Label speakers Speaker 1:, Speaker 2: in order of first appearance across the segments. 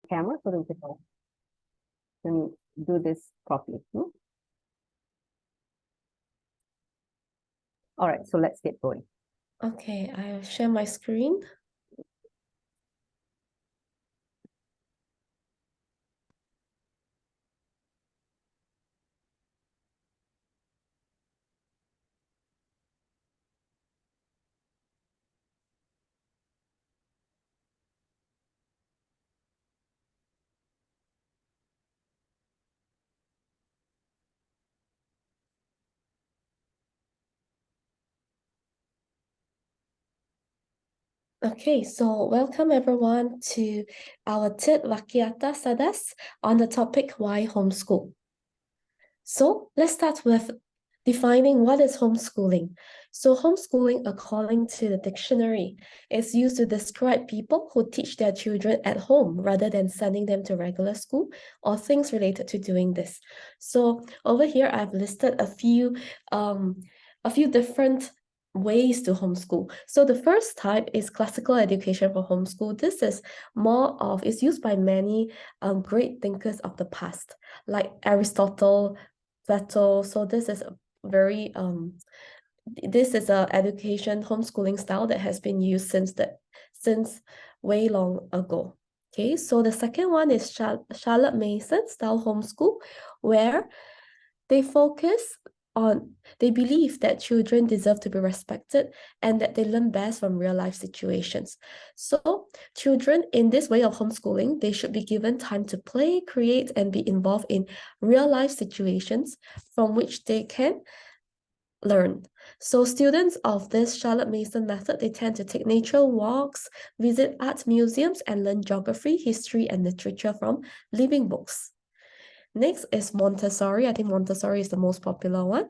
Speaker 1: camera so that we can do this properly. All right, so let's get going.
Speaker 2: Okay, I'll share my screen. Okay, so welcome everyone to our third Vakyathar Sadas on the topic why homeschool. So let's start with defining what is homeschooling. So homeschooling, according to the dictionary, is used to describe people who teach their children at home rather than sending them to regular school or things related to doing this. So over here, I've listed a few different ways to homeschool. So the first type is classical education for homeschool. This is it's used by many great thinkers of the past, like Aristotle, Plato. So this is a very this is a education homeschooling style that has been used since way long ago. Okay, so the second one is Charlotte Mason style homeschool, where they believe that children deserve to be respected and that they learn best from real life situations. So children in this way of homeschooling, they should be given time to play, create, and be involved in real life situations from which they can learn. So students of this Charlotte Mason method, they tend to take nature walks, visit art museums, and learn geography, history, and literature from living books. Next is Montessori. I think Montessori is the most popular one.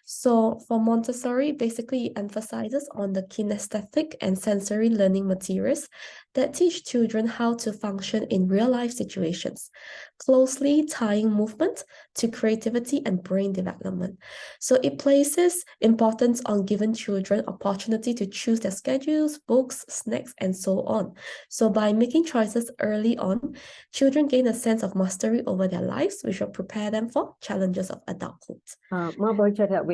Speaker 2: So for Montessori, basically it emphasizes on the kinesthetic and sensory learning materials that teach children how to function in real-life situations, closely tying movement to creativity and brain development. So it places importance on giving children opportunity to choose their schedules, books, snacks, and so on. So by making choices early on, children gain a sense of mastery over their lives, which will prepare them for challenges of adulthood.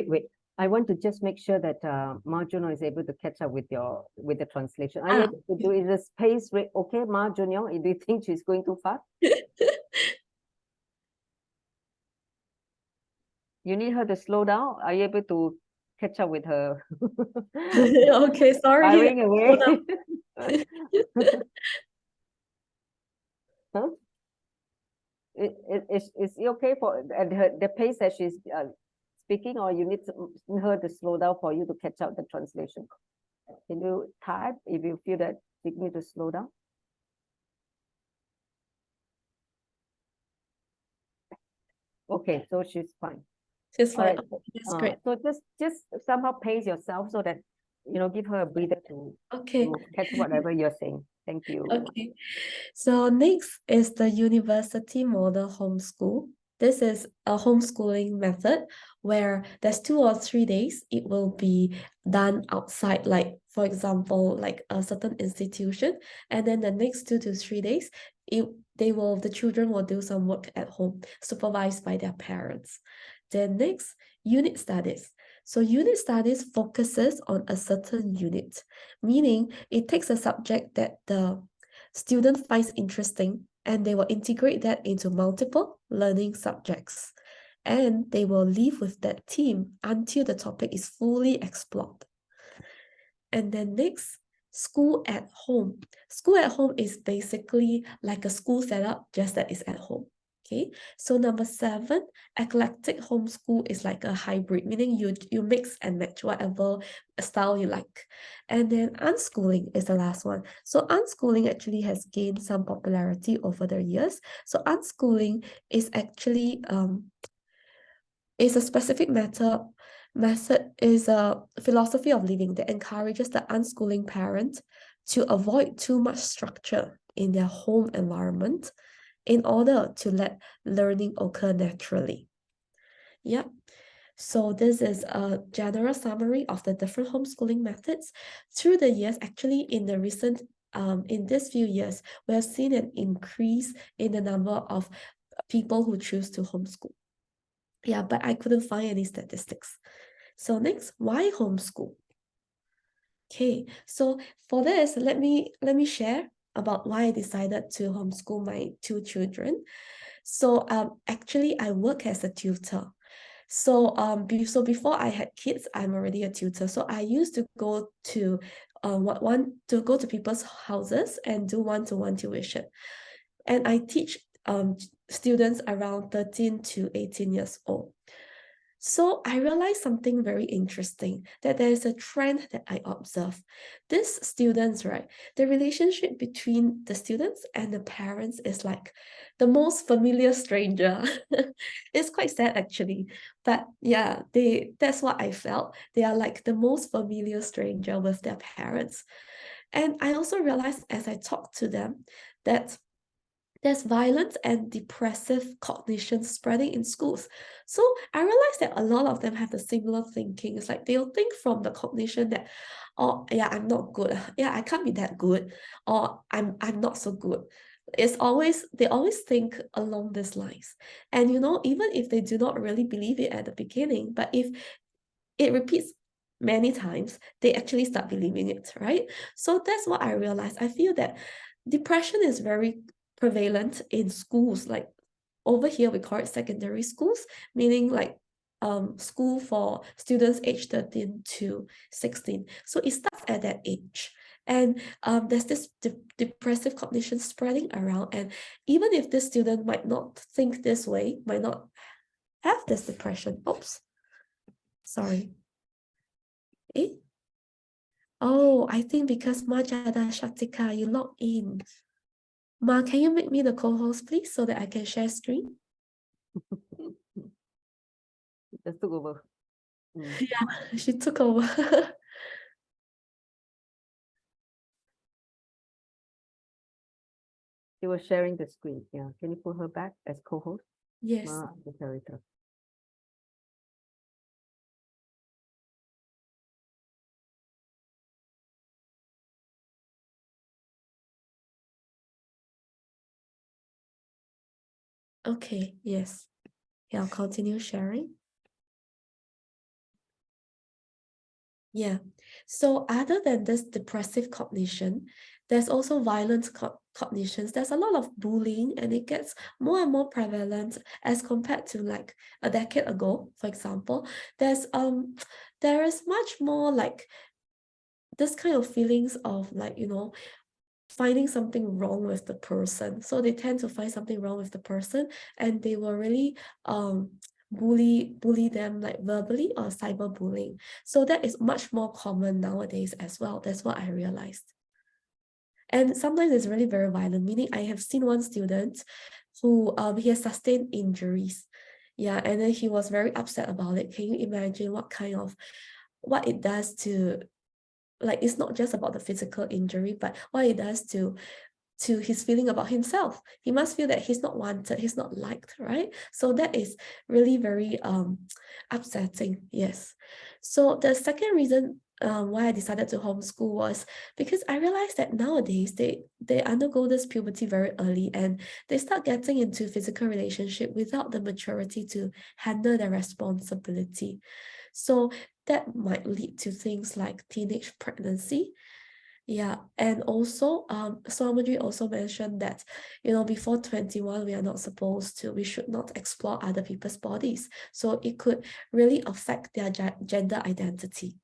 Speaker 1: Wait. I want to just make sure that Ma Junyo is able to catch up with the translation. Are you able to do it? Is the pace rate okay, Ma Junyo? Do you think she's going too fast? You need her to slow down. Are you able to catch up with her?
Speaker 2: Okay, sorry.
Speaker 1: Firing away. Huh? Is it okay for the pace that she's speaking, or you need her to slow down for you to catch up the translation? Can you type if you feel that you need to slow down? Okay, so she's fine.
Speaker 2: She's fine.
Speaker 1: Right.
Speaker 2: That's great.
Speaker 1: So just somehow pace yourself so that give her a breather to catch whatever you're saying. Thank you.
Speaker 2: Okay. So next is the university model homeschool. This is a homeschooling method where there's 2 or 3 days. It will be done outside, like for example, like a certain institution, and then the next 2 to 3 days, the children will do some work at home, supervised by their parents. Then next, unit studies. So unit studies focuses on a certain unit, meaning it takes a subject that the student finds interesting and they will integrate that into multiple learning subjects. And they will live with that team until the topic is fully explored. And then next, school at home. School at home is basically like a school setup, just that it's at home. Okay, so number 7, eclectic homeschool is like a hybrid, meaning you mix and match whatever style you like. And then unschooling is the last one. So unschooling actually has gained some popularity over the years. So unschooling is actually is a specific method is a philosophy of living that encourages the unschooling parent to avoid too much structure in their home environment in order to let learning occur naturally. Yep. So this is a general summary of the different homeschooling methods. Through the years, actually in the recent in these few years, we have seen an increase in the number of people who choose to homeschool. Yeah, but I couldn't find any statistics. So next, why homeschool? Okay, so for this, let me share about why I decided to homeschool my 2 children. So actually I work as a tutor. So so before I had kids, I'm already a tutor. So I used to go to go to people's houses and do one-to-one tuition. And I teach students around 13 to 18 years old. So I realized something very interesting, that there is a trend that I observe. These students, right, the relationship between the students and the parents is like the most familiar stranger. It's quite sad actually, but yeah, that's what I felt. They are like the most familiar stranger with their parents. And I also realized as I talked to them that there's violence and depressive cognition spreading in schools. So I realized that a lot of them have the similar thinking. It's like they'll think from the cognition that, oh yeah, I'm not good. Yeah, I can't be that good. Or I'm not so good. They always think along these lines. And even if they do not really believe it at the beginning, but if it repeats many times, they actually start believing it, right? So that's what I realized. I feel that depression is very prevalent in schools. Like over here, we call it secondary schools, meaning like school for students aged 13 to 16. So it starts at that age. And there's this depressive cognition spreading around. And even if this student might not think this way, might not have this depression. Oops, sorry. Oh, I think because Majada Shaktika, you log in. Ma, can you make me the co-host, please, so that I can share screen?
Speaker 1: Just took over.
Speaker 2: Yeah, she took over.
Speaker 1: She was sharing the screen. Yeah. Can you put her back as co-host?
Speaker 2: Yes. Okay, yes. Yeah, I'll continue sharing. Yeah. So other than this depressive cognition, there's also violent cognitions. There's a lot of bullying, and it gets more and more prevalent as compared to like a decade ago, for example. There is much more like this kind of feelings of like, finding something wrong with the person. So they tend to find something wrong with the person, and they will really bully them like verbally or cyberbullying. So that is much more common nowadays as well. That's what I realized. And sometimes it's really very violent, meaning I have seen one student who he has sustained injuries. Yeah, and then he was very upset about it. Can you imagine what it does to, like, it's not just about the physical injury, but what it does to his feeling about himself. He must feel that he's not wanted, he's not liked, right? So that is really very upsetting. Yes. So the second reason why I decided to homeschool was because I realized that nowadays they undergo this puberty very early, and they start getting into physical relationship without the maturity to handle their responsibility. So that might lead to things like teenage pregnancy. Yeah, and also, Swamiji also mentioned that, before 21, we should not explore other people's bodies. So it could really affect their gender identity.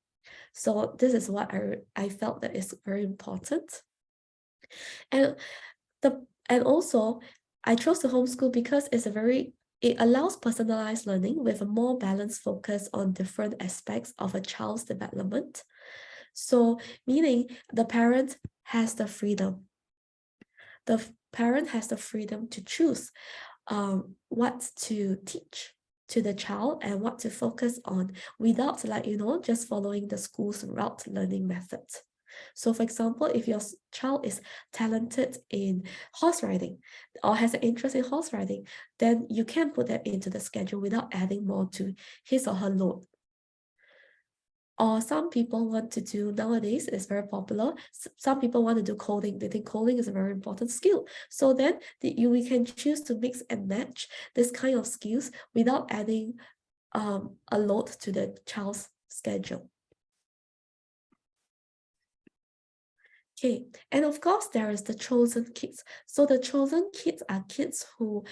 Speaker 2: So this is what I felt that is very important. And also, I chose to homeschool because it allows personalized learning with a more balanced focus on different aspects of a child's development. So meaning the parent has the freedom. The parent has the freedom to choose what to teach to the child and what to focus on without just following the school's route learning methods. So for example, if your child is talented in horse riding or has an interest in horse riding, then you can put that into the schedule without adding more to his or her load. or some people want to do, nowadays it's very popular, some people want to do coding. They think coding is a very important skill. So then we can choose to mix and match this kind of skills without adding a load to the child's schedule. Okay, and of course there is the chosen kids. So the chosen kids are kids who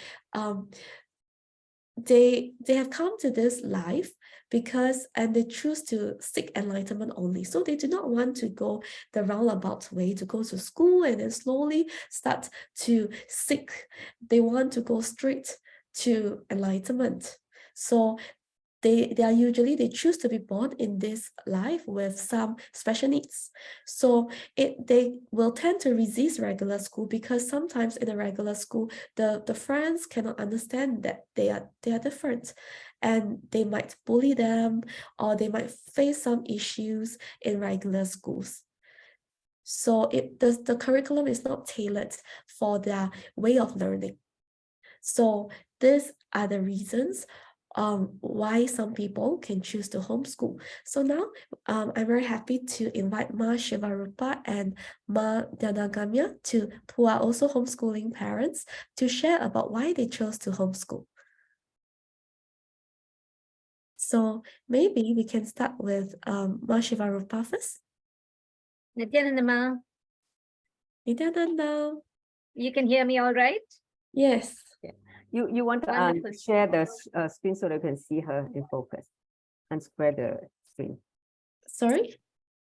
Speaker 2: they have come to this life because, and they choose to seek enlightenment only. So they do not want to go the roundabout way to go to school and then slowly start to seek. They want to go straight to enlightenment. So they choose to be born in this life with some special needs. So they will tend to resist regular school because sometimes in a regular school, the friends cannot understand that they are different, and they might bully them, or they might face some issues in regular schools. So the curriculum is not tailored for their way of learning. So these are the reasons why some people can choose to homeschool. So now I'm very happy to invite Ma Shivarupa and Ma Dhanagamya, who are also homeschooling parents, to share about why they chose to homeschool. So maybe we can start with Ma Shivarupa first.
Speaker 3: Nityananda,
Speaker 2: Nityananda.
Speaker 3: you can hear me all right?
Speaker 2: Yes.
Speaker 1: You want to
Speaker 3: Wonderful.
Speaker 1: share the screen so that you can see her in focus, and spread the screen.
Speaker 2: Sorry?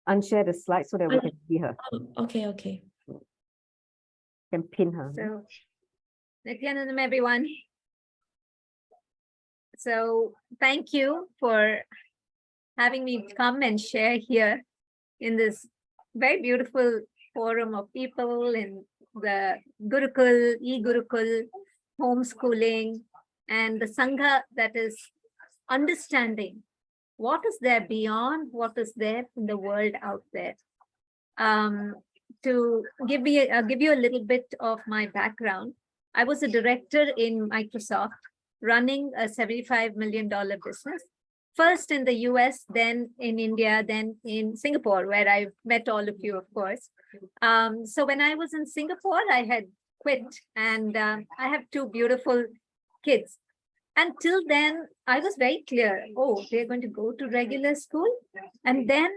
Speaker 1: Unshare the slide so that we can see her.
Speaker 2: Okay.
Speaker 1: Can pin her.
Speaker 3: So, Nityananda, everyone. So, thank you for having me come and share here in this very beautiful forum of people in the Gurukul, eGurukul, homeschooling, and the Sangha that is understanding what is there beyond what is there in the world out there. To give you a little bit of my background, I was a director in Microsoft running a $75 million business, first in the US, then in India, then in Singapore, where I've met all of you, of course. So when I was in Singapore, I had quit, and I have two beautiful kids. Until then, I was very clear, oh, they're going to go to regular school, and then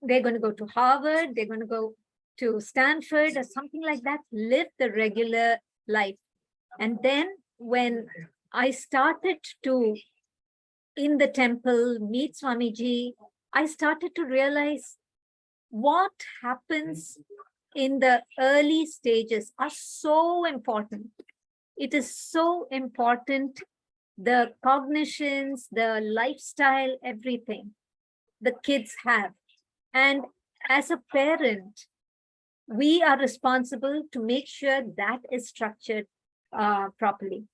Speaker 3: they're going to go to Harvard, they're going to go to Stanford or something like that, live the regular life. And then when I started to, in the temple, meet Swamiji, I started to realize what happens in the early stages are so important. It is so important, the cognitions, the lifestyle, everything the kids have. And as a parent, we are responsible to make sure that is structured properly.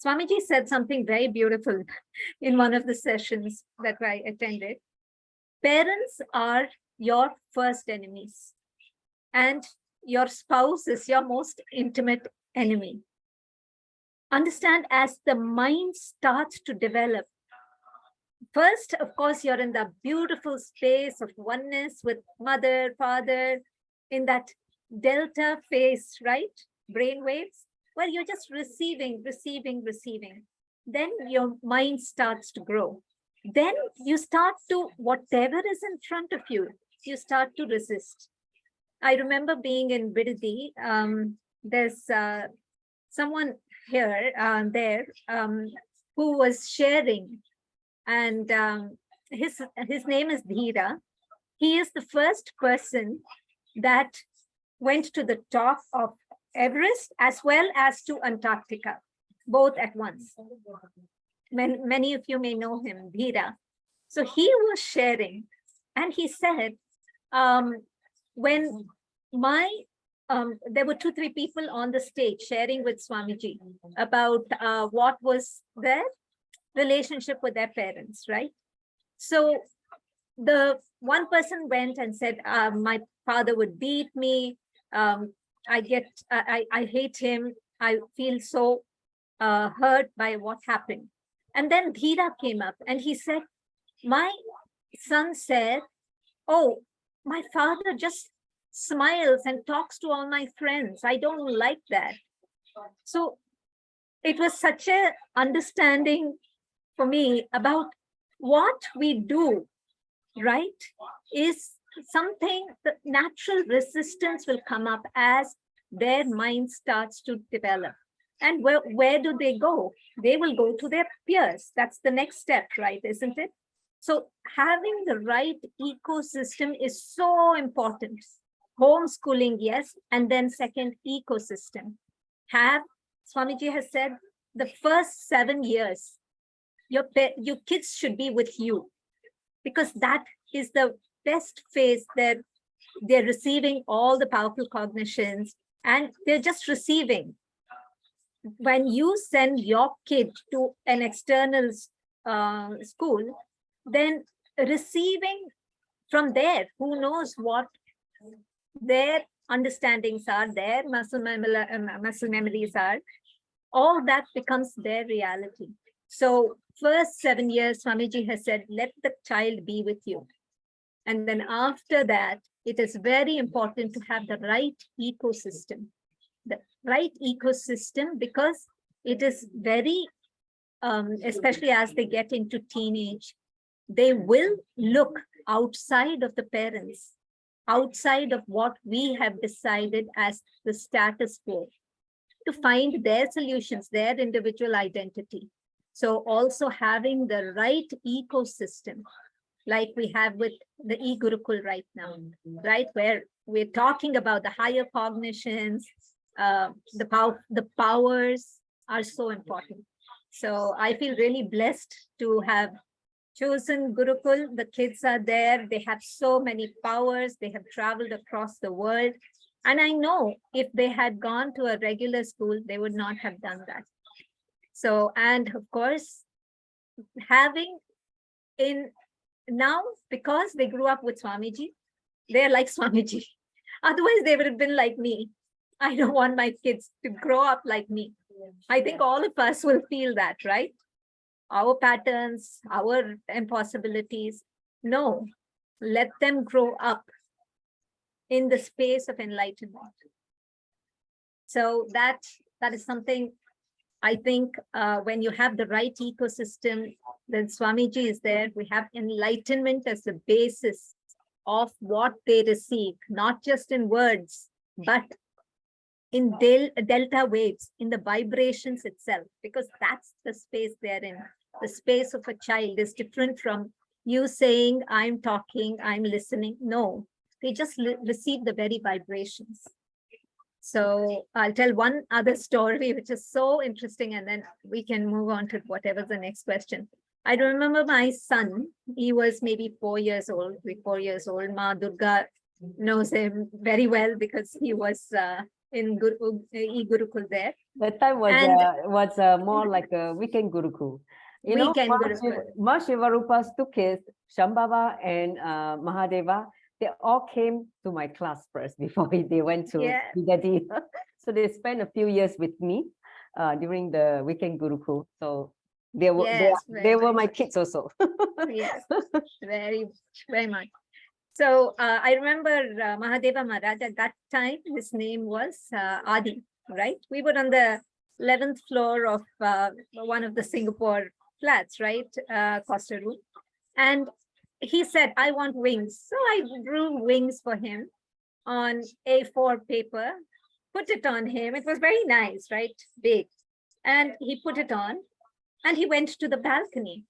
Speaker 3: Swamiji said something very beautiful in one of the sessions that I attended. Parents are your first enemies, and your spouse is your most intimate enemy. Understand, as the mind starts to develop, first, of course, you're in the beautiful space of oneness with mother, father, in that delta phase, right? Brain waves, where you're just receiving. Then your mind starts to grow. Then you start to, whatever is in front of you, you start to resist. I remember being in Bidadi. There's someone here, who was sharing, and his name is Dhira. He is the first person that went to the top of Everest as well as to Antarctica, both at once. Many of you may know him, Dhira. So he was sharing, and he said, when there were 2-3 people on the stage sharing with Swamiji about what was their relationship with their parents, right? So the one person went and said, my father would beat me. I hate him. I feel so hurt by what happened. And then Dhira came up and he said, my son said, oh, my father just smiles and talks to all my friends. I don't like that. So it was such a understanding for me about what we do, right, is something, the natural resistance will come up as their mind starts to develop. And where do they go? They will go to their peers. That's the next step, right? Isn't it? So having the right ecosystem is so important. Homeschooling, yes. And then second, ecosystem. Swamiji has said, the first 7 years, your kids should be with you, because that is the best phase that they're receiving all the powerful cognitions and they're just receiving. When you send your kid to an external school, then receiving from there, who knows what their understandings are, their muscle memories are, all that becomes their reality. So first 7 years, Swamiji has said, let the child be with you. And then after that, it is very important to have the right ecosystem. The right ecosystem, because it is very, especially as they get into teenage, they will look outside of the parents, outside of what we have decided as the status quo, to find their solutions, their individual identity. So also having the right ecosystem, like we have with the eGurukul right now, right? Where we're talking about the higher cognitions, the powers are so important. So I feel really blessed to have chosen Gurukul. The kids are there. They have so many powers. They have traveled across the world. And I know if they had gone to a regular school, they would not have done that. So, and of course, having in now, because they grew up with Swamiji, they're like Swamiji. Otherwise, they would have been like me. I don't want my kids to grow up like me. I think all of us will feel that, right? Our patterns, our impossibilities. No, let them grow up in the space of enlightenment. So that is something I think when you have the right ecosystem, then Swamiji is there. We have enlightenment as the basis of what they receive, not just in words, but in delta waves, in the vibrations itself, because that's the space they're in. The space of a child is different from you saying, I'm talking, I'm listening. No, they just receive the very vibrations. So I'll tell one other story, which is so interesting, and then we can move on to whatever's the next question. I remember my son, he was maybe 4 years old, 4 years old. Ma Durga knows him very well because he was in eGurukul there.
Speaker 1: That time was more like a weekend Gurukul.
Speaker 3: Weekend Gurukul.
Speaker 1: Mahashivarupa's two kids, Shambhava and Mahadeva, they all came to my class first before they went to Bidadi. So they spent a few years with me during the weekend Gurukul. So they were my kids also.
Speaker 3: Yes, very, very much. So I remember Mahadeva Maharaj at that time, his name was Adi, right? We were on the 11th floor of one of the Singapore flats, right? Costa room. And he said, I want wings. So I drew wings for him on A4 paper, put it on him. It was very nice, right? Big. And he put it on and he went to the balcony.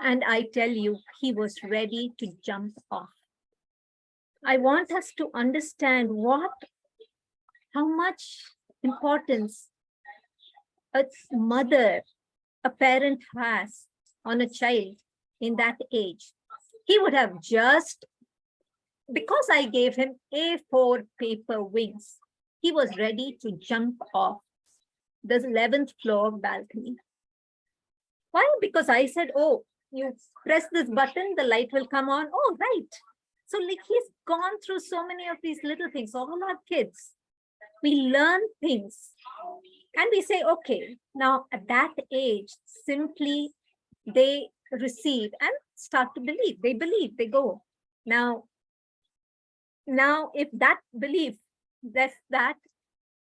Speaker 3: And I tell you, he was ready to jump off. I want us to understand how much importance a mother, a parent has on a child in that age. He would have just, because I gave him A4 paper wings, he was ready to jump off the 11th floor balcony. Why? Because I said, oh, you press this button, the light will come on. Oh, right. So like he's gone through so many of these little things. All our kids, we learn things and we say, okay, now at that age, simply they receive. And start to believe. They believe, they go. Now, if that belief, that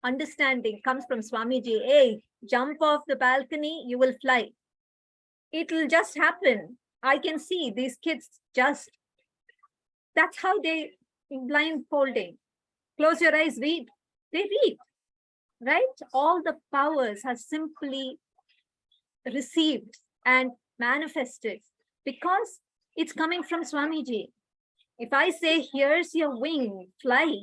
Speaker 3: understanding comes from Swamiji, hey, jump off the balcony, you will fly. It will just happen. I can see these kids just, that's how they blindfolding. Close your eyes, read. They read, right? All the powers are simply received and manifested because it's coming from Swamiji. If I say, here's your wing, fly,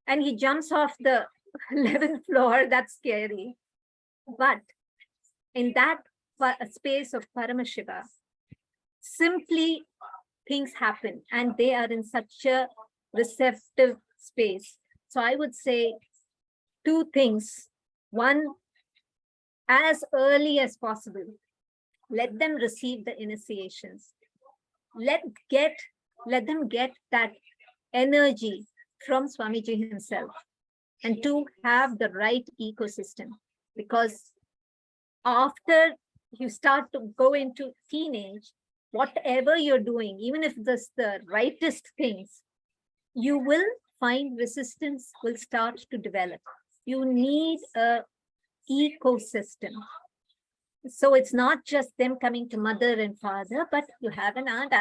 Speaker 3: and he jumps off the 11th floor, that's scary. But in that space of Paramashiva, simply things happen and they are in such a receptive space. So I would say two things. One, as early as possible, let them receive the initiations. Let them get that energy from Swamiji himself. And to have the right ecosystem, because after you start to go into teenage, whatever you're doing, even if this the rightest things, you will find resistance will start to develop. You need a ecosystem. So it's not just them coming to mother and father, but you have an aunt.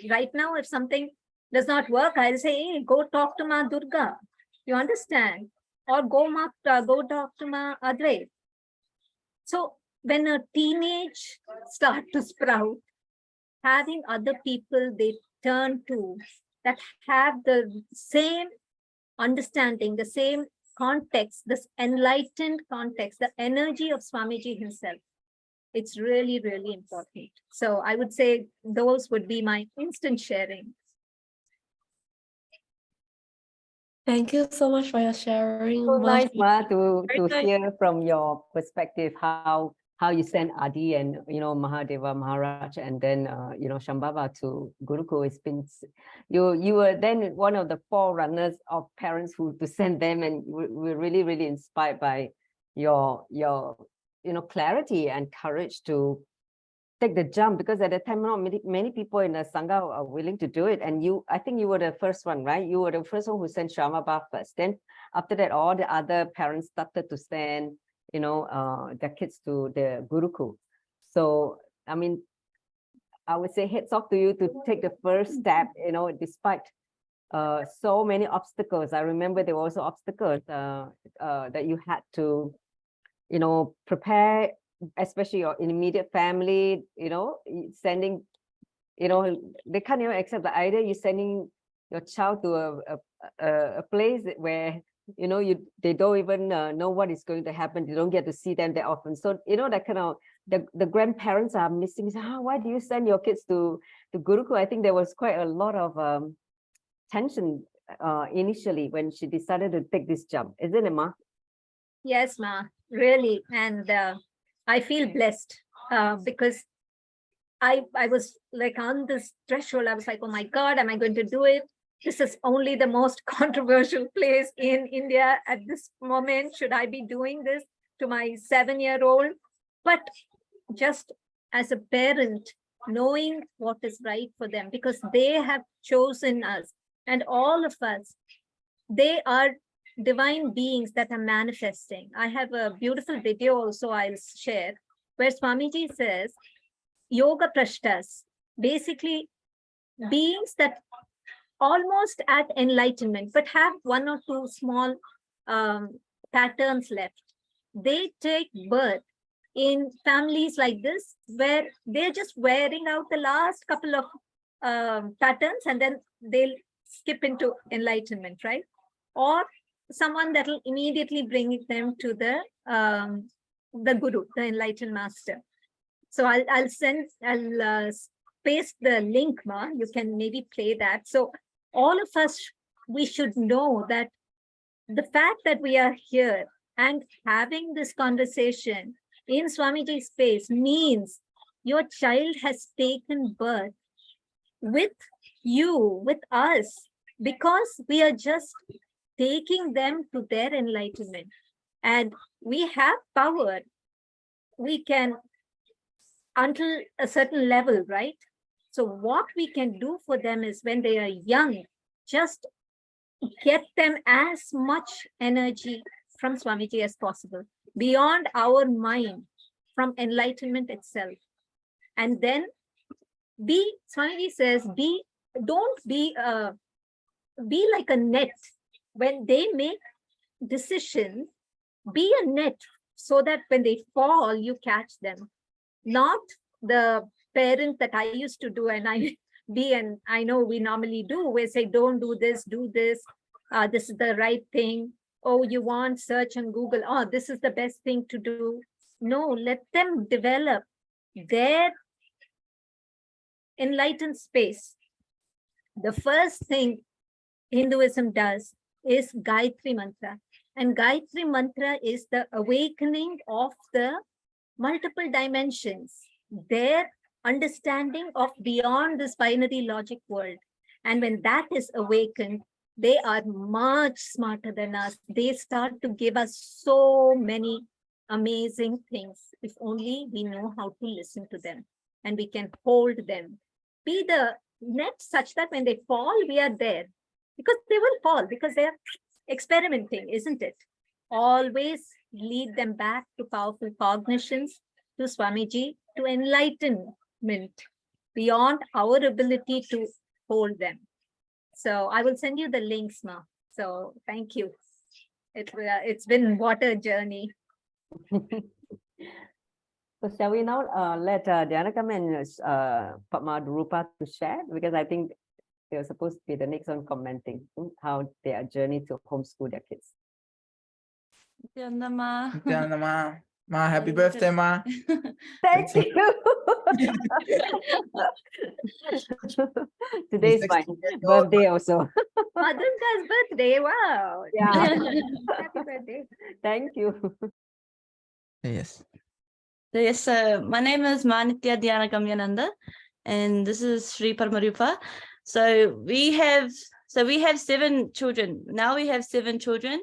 Speaker 3: Right now, if something does not work, I'll say, hey, go talk to Ma Durga. You understand? Or go talk to Ma Advait. So when a teenage start to sprout, having other people they turn to that have the same understanding, the same context, this enlightened context, the energy of Swamiji himself, it's really, really important. So I would say those would be my instant sharing.
Speaker 2: Thank you so much for your sharing.
Speaker 1: So nice, Ma, to
Speaker 2: nice.
Speaker 1: hear from your perspective how you send Adi and Mahadeva Maharaj and then Shambhava to Gurukul. It's been you were then one of the forerunners of parents who to send them, and we're really, really inspired by your clarity and courage to take the jump, because at that time not many people in the Sangha are willing to do it, and I think you were the first one, right? You were the first one who sent Shambhava first. Then after that, all the other parents started to send their kids to the Gurukul. So I mean, I would say hats off to you to take the first step, despite so many obstacles. I remember there were also obstacles that you had to prepare, especially your immediate family, sending, they can't even accept the idea you're sending your child to a place where they don't even know what is going to happen. They don't get to see them that often. So that kind of the grandparents are missing. So, why do you send your kids to Gurukul? I think there was quite a lot of tension initially when she decided to take this jump, isn't it, Ma?
Speaker 3: Yes, Ma, really. And I feel blessed because I was like on this threshold. I was like, oh my God, am I going to do it? This is only the most controversial place in India at this moment. Should I be doing this to my 7-year-old? But just as a parent, knowing what is right for them, because they have chosen us, and all of us, they are divine beings that are manifesting. I have a beautiful video also I'll share, where Swamiji says, Yoga Prashtas, basically beings that almost at enlightenment, but have one or two small patterns left. They take birth in families like this, where they're just wearing out the last couple of patterns, and then they'll skip into enlightenment, right? Or someone that will immediately bring them to the Guru, the enlightened master. So I'll paste the link, Ma. You can maybe play that. So all of us, we should know that the fact that we are here and having this conversation in Swamiji's space means your child has taken birth with you, with us, because we are just taking them to their enlightenment. And we have power. We can, until a certain level, right? So what we can do for them is when they are young, just get them as much energy from Swamiji as possible, beyond our mind, from enlightenment itself. And then Swamiji says, don't be like a net. When they make decisions, be a net so that when they fall, you catch them. Not the parent that I used to do, and I know we normally do, we say, don't do this, this is the right thing. Oh, you want search on Google. Oh, this is the best thing to do. No, let them develop their enlightened space. The first thing Hinduism does is Gayatri Mantra. And Gayatri Mantra is the awakening of the multiple dimensions, their understanding of beyond this binary logic world. And when that is awakened, they are much smarter than us. They start to give us so many amazing things, if only we know how to listen to them and we can hold them. Be the net such that when they fall, we are there. Because they will fall, because they are experimenting, isn't it? Always lead them back to powerful cognitions, to Swamiji, to enlightenment beyond our ability to hold them. So I will send you the links, Ma. So thank you. It's been what a journey.
Speaker 1: So shall we now let Janakam and Padma to share? Because I think they're supposed to be the next one commenting how their journey to homeschool their kids.
Speaker 4: Ma, happy birthday, Ma.
Speaker 1: Thank you. Today's my birthday also.
Speaker 3: Madhunka's birthday. Wow.
Speaker 1: Yeah.
Speaker 3: Happy birthday.
Speaker 1: Thank you.
Speaker 4: Yes.
Speaker 5: Yes, my name is Manitya Dhyana Gamyananda, and this is Sri Paramarupa. So we have 7 children. Now we have 7 children,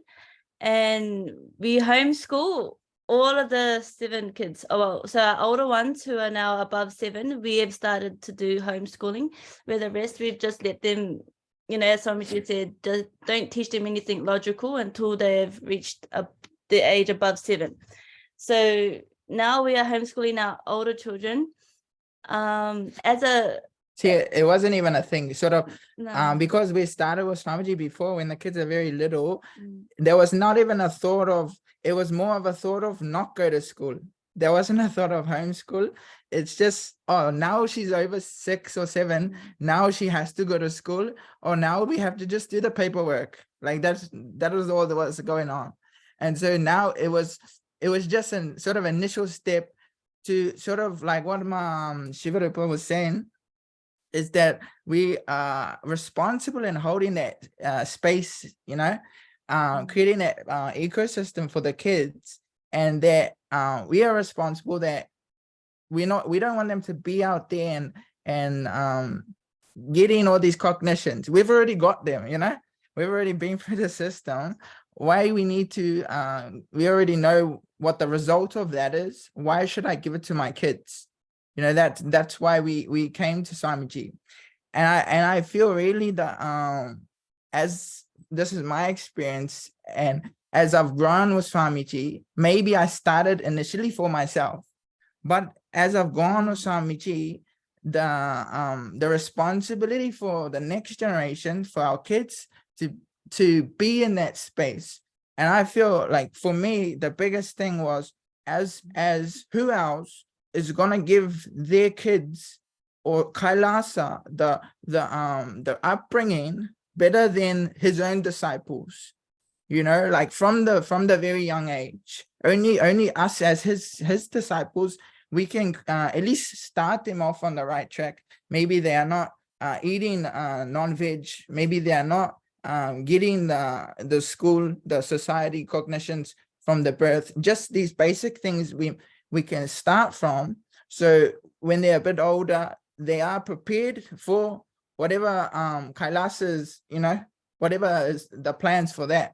Speaker 5: and we homeschool all of the 7 kids. Oh, well, so our older ones who are now above 7, we have started to do homeschooling. Where the rest, we've just let them, as Swamiji said, don't teach them anything logical until they have reached the age above 7. So now we are homeschooling our older children.
Speaker 4: See, it wasn't even a thing, sort of,
Speaker 5: No.
Speaker 4: because we started with Swamiji before, when the kids are very little, there was not even a thought of, it was more of a thought of not go to school. There wasn't a thought of homeschool. It's just, oh, now she's over 6 or 7. Now she has to go to school, or now we have to just do the paperwork. Like that was all that was going on. And so now it was just a sort of initial step to sort of like what Shivarupa was saying, is that we are responsible in holding that space, creating that ecosystem for the kids, and that we are responsible, that we don't want them to be out there and getting all these cognitions. We've already got them, we've already been through the system. Why we need to, we already know what the result of that is. Why should I give it to my kids? That's why we came to Swamiji. And I feel really that as this is my experience, and as I've grown with Swamiji, maybe I started initially for myself, but as I've gone with Swamiji, the responsibility for the next generation, for our kids to be in that space. And I feel like for me, the biggest thing was as who else is gonna give their kids or Kailasa the upbringing better than his own disciples, like from the very young age. Only us as his disciples, we can at least start them off on the right track. Maybe they are not eating non-veg, maybe they are not getting the school, the society cognitions from the birth. Just these basic things we can start from, so when they're a bit older, they are prepared for whatever Kailasas, whatever is the plans for that.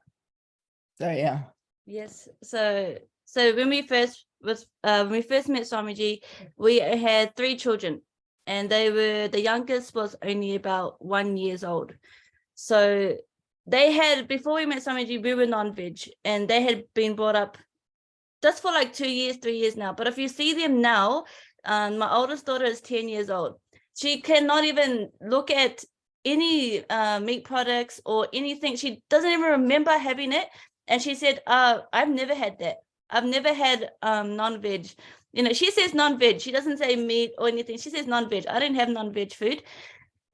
Speaker 4: So yeah.
Speaker 5: Yes. So when we first met Swamiji, we had 3 children, and the youngest was only about 1 year old. So they had, before we met Swamiji, we were non-veg, and they had been brought up just for like 2 years, 3 years now. But if you see them now, my oldest daughter is 10 years old. She cannot even look at any meat products or anything. She doesn't even remember having it. And she said, I've never had that. I've never had non-veg. You know, she says non-veg. She doesn't say meat or anything. She says non-veg. I didn't have non-veg food.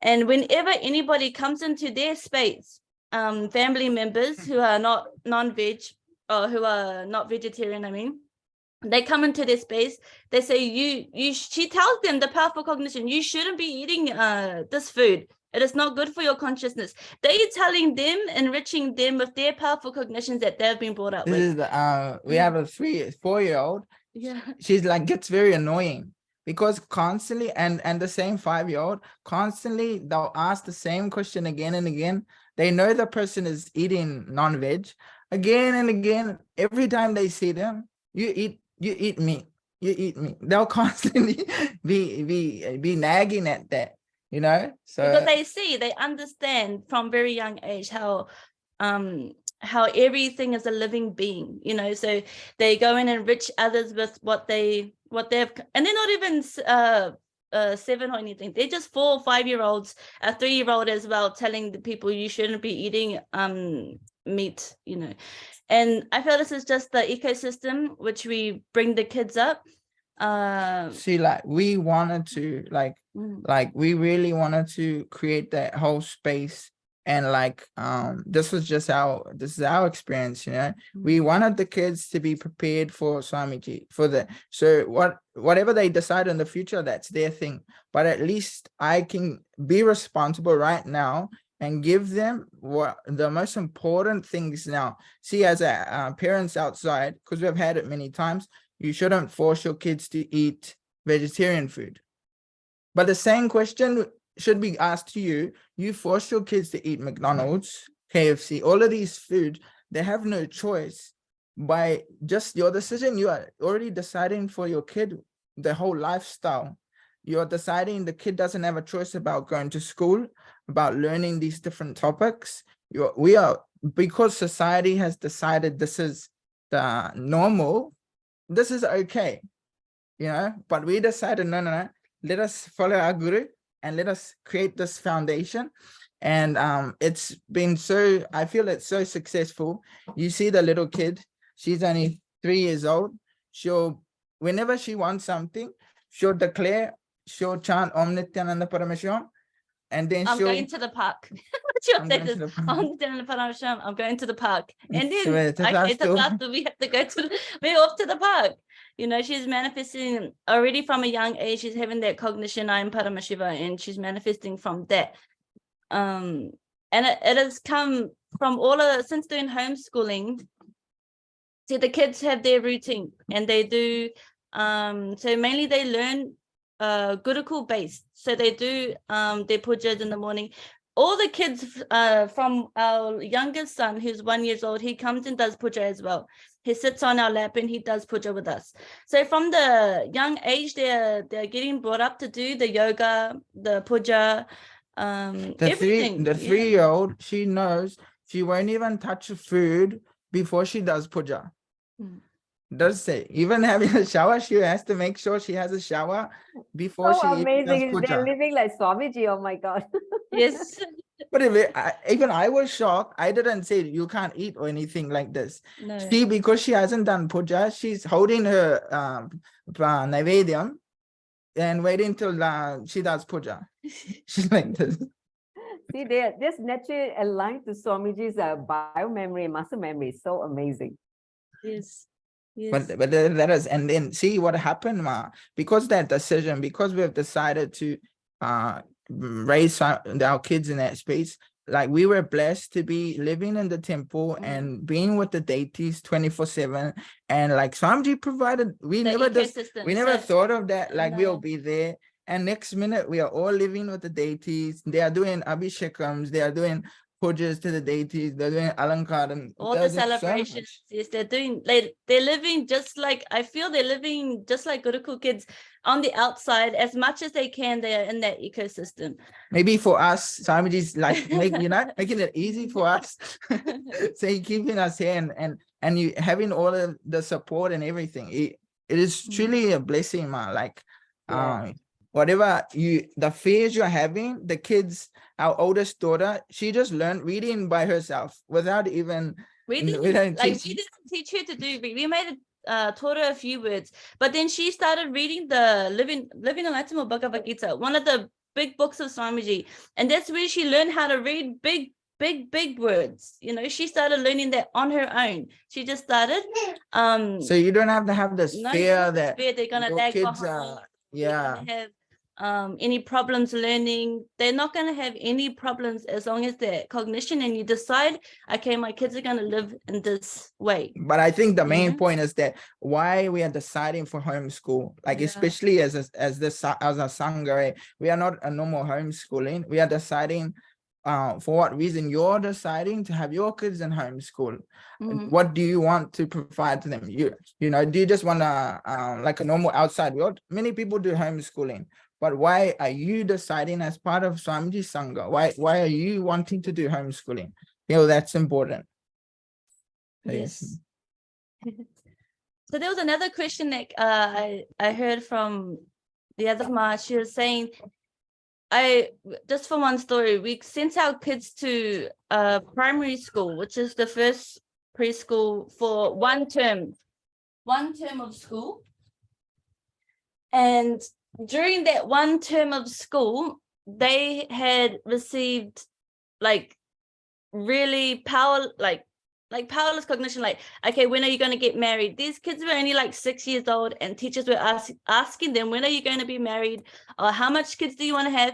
Speaker 5: And whenever anybody comes into their space, family members who are not non-veg or who are not vegetarian, I mean, they come into their space, they say, she tells them the powerful cognition, you shouldn't be eating this food. It is not good for your consciousness. They're telling them, enriching them with their powerful cognitions that they've been brought up with.
Speaker 4: This is we have a 4-year-old.
Speaker 5: Yeah.
Speaker 4: She's like, gets very annoying because constantly, and the same 5-year-old, constantly they'll ask the same question again and again. They know the person is eating non-veg again and again. Every time they see them, you eat meat. You eat meat. They'll constantly be nagging at that, you know. So
Speaker 5: because they understand from very young age how everything is a living being, you know. So they go and enrich others with what they've, and they're not even 7 or anything. They're just 4 or 5-year-olds, a 3-year-old as well, telling the people you shouldn't be eating meat, you know. And I feel this is just the ecosystem which we bring the kids up.
Speaker 4: See, like we wanted to like we really wanted to create that whole space, and like this is our experience, you know. We wanted the kids to be prepared for Swamiji, so whatever they decide in the future, that's their thing, but at least I can be responsible right now and give them what the most important things now. See, as a parents outside, because we've had it many times, you shouldn't force your kids to eat vegetarian food. But the same question should be asked to you. You force your kids to eat McDonald's, KFC, all of these foods. They have no choice. By just your decision, you are already deciding for your kid the whole lifestyle. You're deciding the kid doesn't have a choice about going to school, about learning these different topics. Because society has decided this is the normal, this is okay, you know, but we decided, no, let us follow our guru and let us create this foundation. And it's been I feel it's so successful. You see the little kid, she's only 3 years old. Whenever she wants something, she'll chant Om Nityananda Parameshwaram, and then
Speaker 5: I'm going to the park. I'm going to the park. And then we have to go we're off to the park. You know, she's manifesting already from a young age. She's having that cognition, I am Paramashiva, and she's manifesting from that. And it has come from since doing homeschooling. See, the kids have their routine, and they do, so mainly they learn Gurukul based. So they do their pujas in the morning. All the kids from our youngest son, who's 1 year old, he comes and does puja as well. He sits on our lap and he does puja with us. So from the young age, they're getting brought up to do the yoga, the puja, everything.
Speaker 4: The 3-year-old, she knows she won't even touch food before she does puja. Does say even having a shower, she has to make sure she has a shower before she
Speaker 1: amazing.
Speaker 4: Does puja.
Speaker 1: They're living like Swamiji. Oh my God.
Speaker 5: Yes.
Speaker 4: But even I was shocked. I didn't say you can't eat or anything like this.
Speaker 5: No.
Speaker 4: Because she hasn't done puja, she's holding her naivedyam and waiting till she does puja. She's like this.
Speaker 1: See, they're just naturally aligned to Swamiji's bio memory, muscle memory. So amazing.
Speaker 5: Yes. Yes.
Speaker 4: But that is, and then see what happened, Ma. Because that decision, because we've decided to raise our kids in that space, like we were blessed to be living in the temple and being with the deities 24/7, and like Swamiji provided, we never thought of that, like we'll be there, and next minute we are all living with the deities. They are doing abhishekams, they are doing pujas to the deities, they're doing alankar, and
Speaker 5: all
Speaker 4: they're
Speaker 5: the
Speaker 4: just so
Speaker 5: celebrations.
Speaker 4: much.
Speaker 5: Yes, they're living just like, I feel they're living just like Gurukul kids on the outside. As much as they can, they're in that ecosystem.
Speaker 4: Maybe for us, Swamiji's like making it easy for us. So he keeping us here and you having all of the support and everything. It is truly a blessing, man. Like whatever the fears you're having, the kids, our oldest daughter, she just learned reading by herself without even
Speaker 5: We didn't teach her to do. We made it. Taught her a few words, but then she started reading the Living Anatama Bhagavad Gita, one of the big books of Swamiji, and that's where she learned how to read big words. You know, she started learning that on her own. She just started.
Speaker 4: So you don't have to have this fear that
Speaker 5: they're gonna lag
Speaker 4: kids
Speaker 5: behind.
Speaker 4: are
Speaker 5: Have any problems learning. They're not going to have any problems as long as their cognition, and you decide, okay, my kids are going to live in this way.
Speaker 4: But I think the main point is that why we are deciding for homeschool, like especially as a sangha, we are not a normal homeschooling. We are deciding for what reason you're deciding to have your kids in homeschool. What do you want to provide to them? You know, do you just want to like a normal outside world? Many people do homeschooling, but why are you deciding as part of Swamiji Sangha? Why are you wanting to do homeschooling? You know, that's important.
Speaker 5: Yes. So there was another question that I heard from the other Ma. She was saying, just for one story, we sent our kids to primary school, which is the first preschool, for one term of school. And during that one term of school, they had received like really powerless cognition, like, okay, when are you going to get married? These kids were only like 6 years old, and teachers were asking them, when are you going to be married? Or how much kids do you want to have?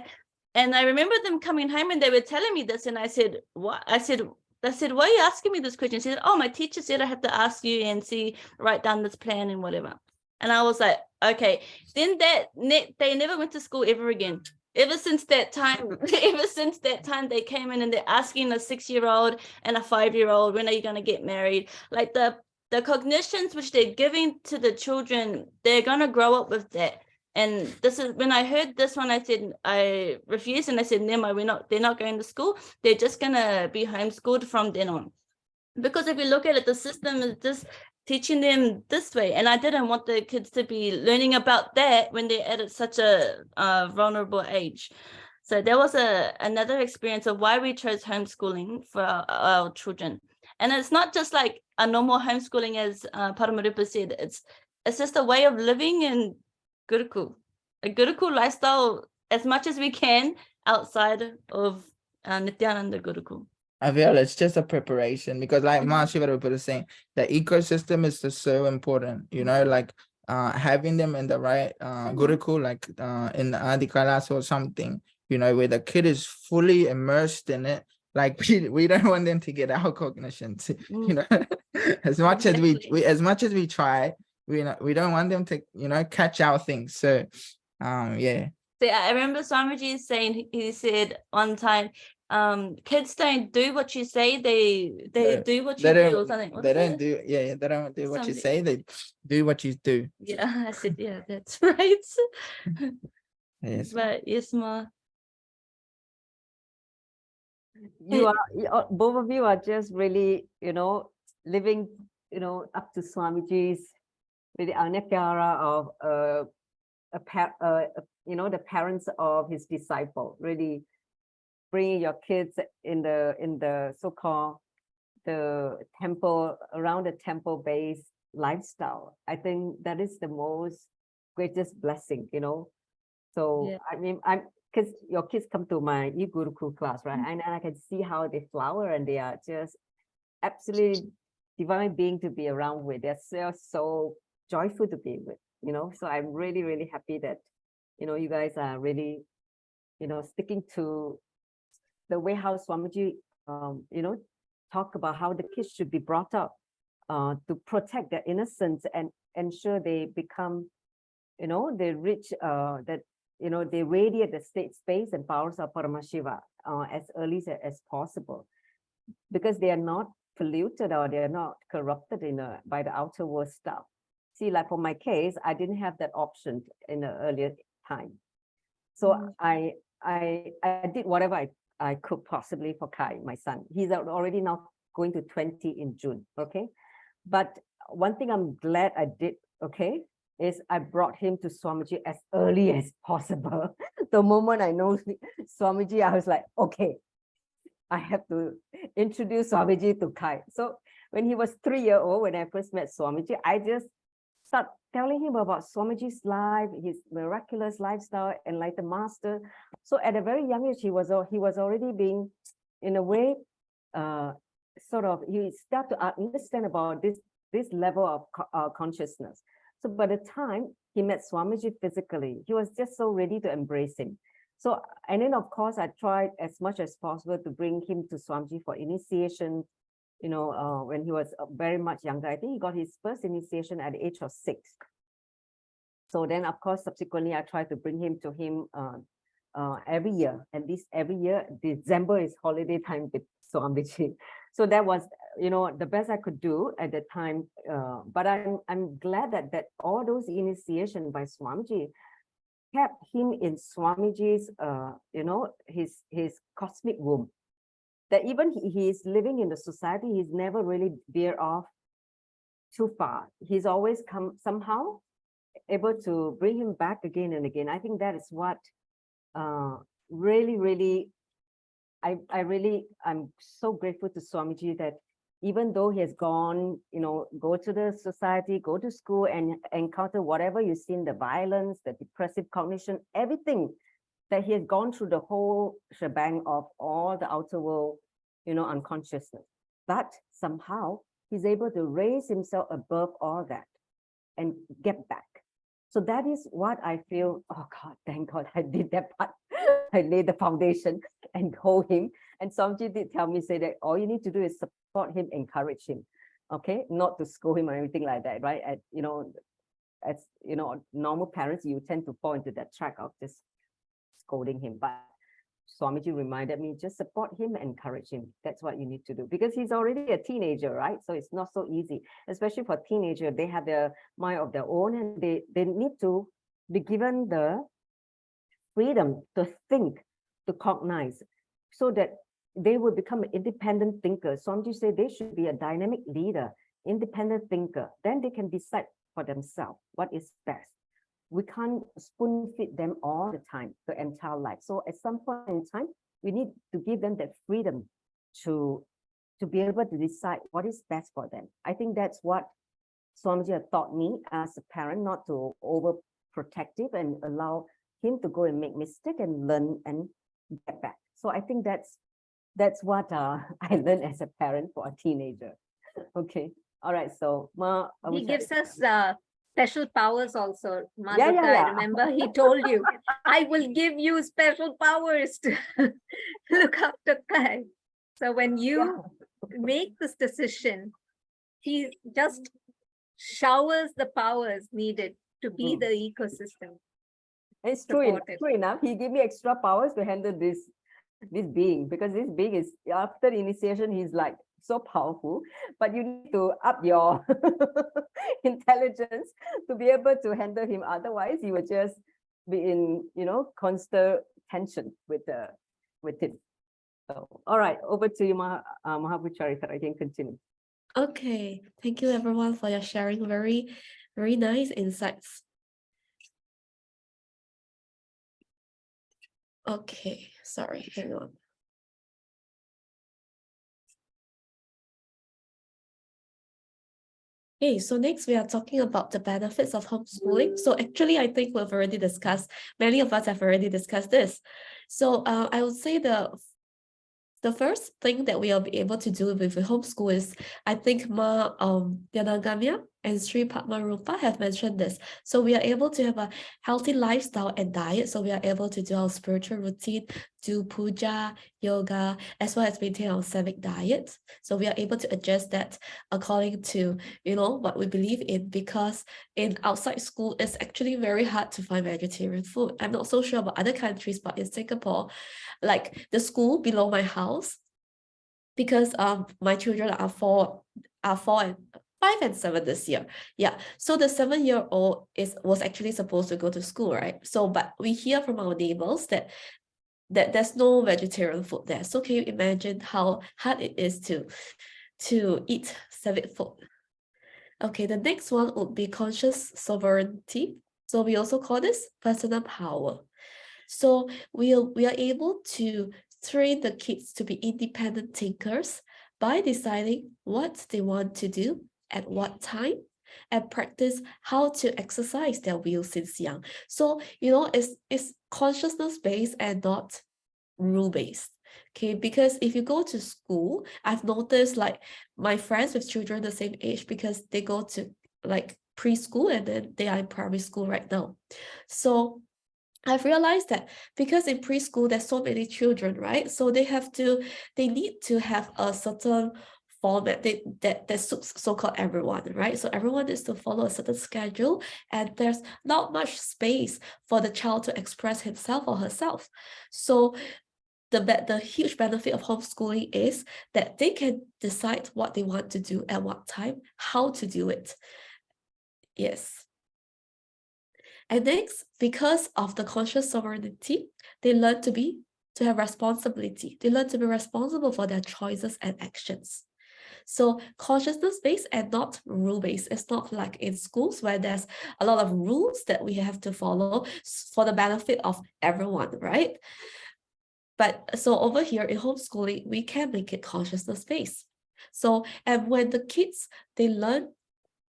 Speaker 5: And I remember them coming home and they were telling me this, and I said, what? I said, why are you asking me this question? She said, oh, my teacher said I have to ask you and write down this plan and whatever. And I was like, okay. Then they never went to school ever again. Ever since that time, they came in and they're asking a 6-year-old and a 5-year-old, when are you going to get married? Like the cognitions which they're giving to the children, they're going to grow up with that. And this is when I heard this one, I said, I refused, and I said, Nema, they're not going to school. They're just going to be homeschooled from then on. Because if you look at it, the system is just teaching them this way, and I didn't want the kids to be learning about that when they're at such a vulnerable age. So there was another experience of why we chose homeschooling for our children. And it's not just like a normal homeschooling, as Paramarupa said. It's just a way of living in Gurukul, a Gurukul lifestyle, as much as we can outside of Nityananda Gurukul.
Speaker 4: I feel it's just a preparation, because like Ma Shivarupa is saying, the ecosystem is just so important, you know, like having them in the right Gurukul, like in Adikalas or something, you know, where the kid is fully immersed in it. Like we don't want them to get our cognition, you know, as much as we try, we don't want them to, you know, catch our things. So yeah.
Speaker 5: So I remember Swamiji saying, he said one time, kids don't do what you say, they do what you do, or something.
Speaker 4: They don't do what you say, they do what you do.
Speaker 5: Yeah, I said, yeah, that's right.
Speaker 4: Yes.
Speaker 5: But yes, Ma.
Speaker 1: Both of you are just really, you know, living, you know, up to Swamiji's really Anyapyara of you know, the parents of his disciple, really bringing your kids in the so-called the temple, around the temple-based lifestyle. I think that is the most greatest blessing, you know. So yeah. I mean, because your kids come to my eGurukul class, right? And I can see how they flower, and they are just absolutely divine being to be around with. They're so joyful to be with, you know. So I'm really, really happy that, you know, you guys are really, you know, sticking to the way how Swamiji, you know, talk about how the kids should be brought up to protect their innocence and ensure they become, you know, they reach that, you know, they radiate the state space and powers of Paramashiva. as early as possible, because they are not polluted or they are not corrupted by the outer world stuff. See, like for my case, I didn't have that option in an earlier time. So I did whatever I could possibly for Kai, my son. He's already now going to 20 in June, okay? But one thing I'm glad I did, okay, is I brought him to Swamiji as early as possible. The moment I know Swamiji, I was like, okay, I have to introduce Swamiji to Kai. So when he was 3 years old, when I first met Swamiji, I just start telling him about Swamiji's life, his miraculous lifestyle, enlightened master. So at a very young age, he was already being, in a way, he started to understand about this level of consciousness. So by the time he met Swamiji physically, he was just so ready to embrace him. So, and then of course, I tried as much as possible to bring him to Swamiji for initiation. You know, when he was very much younger. I think he got his first initiation at the age of 6. So then, of course, subsequently, I tried to bring him to him every year. At least every year, December is holiday time with Swamiji. So that was, you know, the best I could do at the time. But I'm glad that all those initiation by Swamiji kept him in Swamiji's, you know, his cosmic womb. That even he is living in the society, he's never really veered off too far. He's always come somehow able to bring him back again and again. I think that is what really, I'm so grateful to Swamiji that even though he has gone, you know, go to the society, go to school and encounter whatever you see in the violence, the depressive cognition, everything, that he has gone through the whole shebang of all the outer world, you know, unconsciousness. But somehow he's able to raise himself above all that and get back. So that is what I feel, oh God, thank God I did that part. I laid the foundation and hold him. And Swamiji did tell me, say that all you need to do is support him, encourage him, okay? Not to scold him or anything like that, right? As you know, normal parents, you tend to fall into that track of just scolding him, but Swamiji reminded me, just support him, encourage him. That's what you need to do, because he's already a teenager, right? So it's not so easy, especially for teenagers. They have their mind of their own, and they need to be given the freedom to think, to cognize, so that they will become an independent thinker. Swamiji said they should be a dynamic leader, independent thinker. Then they can decide for themselves what is best. We can't spoon feed them all the time, the entire life. So at some point in time, we need to give them that freedom to be able to decide what is best for them. I think that's what Swamiji had taught me as a parent, not to overprotective and allow him to go and make mistake and learn and get back. So I think that's what I learned as a parent for a teenager. Okay. All right. So
Speaker 3: he gives us special powers also.
Speaker 1: Yeah.
Speaker 3: I remember he told you, I will give you special powers to look after Kai. So when you make this decision, he just showers the powers needed to be the ecosystem.
Speaker 1: It's true enough. He gave me extra powers to handle this being, because this being is, after initiation, he's like so powerful, but you need to up your intelligence to be able to handle him. Otherwise, you would just be in, you know, constant tension with him. So, all right, over to you, Mahapuchari. I can continue.
Speaker 2: Okay, thank you everyone for your sharing. Very, very nice insights. Okay, sorry, hang on. Okay, so next we are talking about the benefits of homeschooling. So actually, I think we've already discussed, many of us have already discussed this. So I would say the first thing that we'll be able to do with the homeschool is, I think, Dianagamya and Sri Padmarupa have mentioned this. So we are able to have a healthy lifestyle and diet. So we are able to do our spiritual routine, do puja, yoga, as well as maintain our Sattvic diet. So we are able to adjust that according to, what we believe in, because in outside school, it's actually very hard to find vegetarian food. I'm not so sure about other countries, but in Singapore, like the school below my house, because my children are 4 and 5 and 7 this year. Yeah. So the 7-year-old was actually supposed to go to school, right? So, but we hear from our neighbors that there's no vegetarian food there. So can you imagine how hard it is to eat Sattvic food? Okay, the next one would be conscious sovereignty. So we also call this personal power. So we are able to train the kids to be independent thinkers by deciding what they want to do at what time, and practice how to exercise their will since young. So, it's consciousness-based and not rule-based. Okay, because if you go to school, I've noticed like my friends with children the same age, because they go to like preschool and then they are in primary school right now. So I've realized that because in preschool there's so many children, right? So they need to have a certain format that suits so-called everyone, right? So everyone needs to follow a certain schedule, and there's not much space for the child to express himself or herself. So the huge benefit of homeschooling is that they can decide what they want to do at what time, how to do it. Yes. And next, because of the conscious sovereignty, they learn to have responsibility. They learn to be responsible for their choices and actions. So consciousness-based and not rule-based. It's not like in schools where there's a lot of rules that we have to follow for the benefit of everyone, right? But so over here in homeschooling, we can make it consciousness-based. So, and when the kids, they learn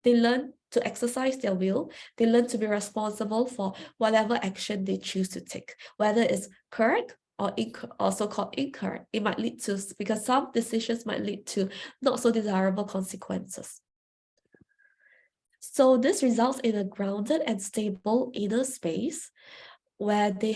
Speaker 2: to exercise their will, they learn to be responsible for whatever action they choose to take, whether it's correct or so-called incorrect. It might lead to, because some decisions might lead to not so desirable consequences. So this results in a grounded and stable inner space where they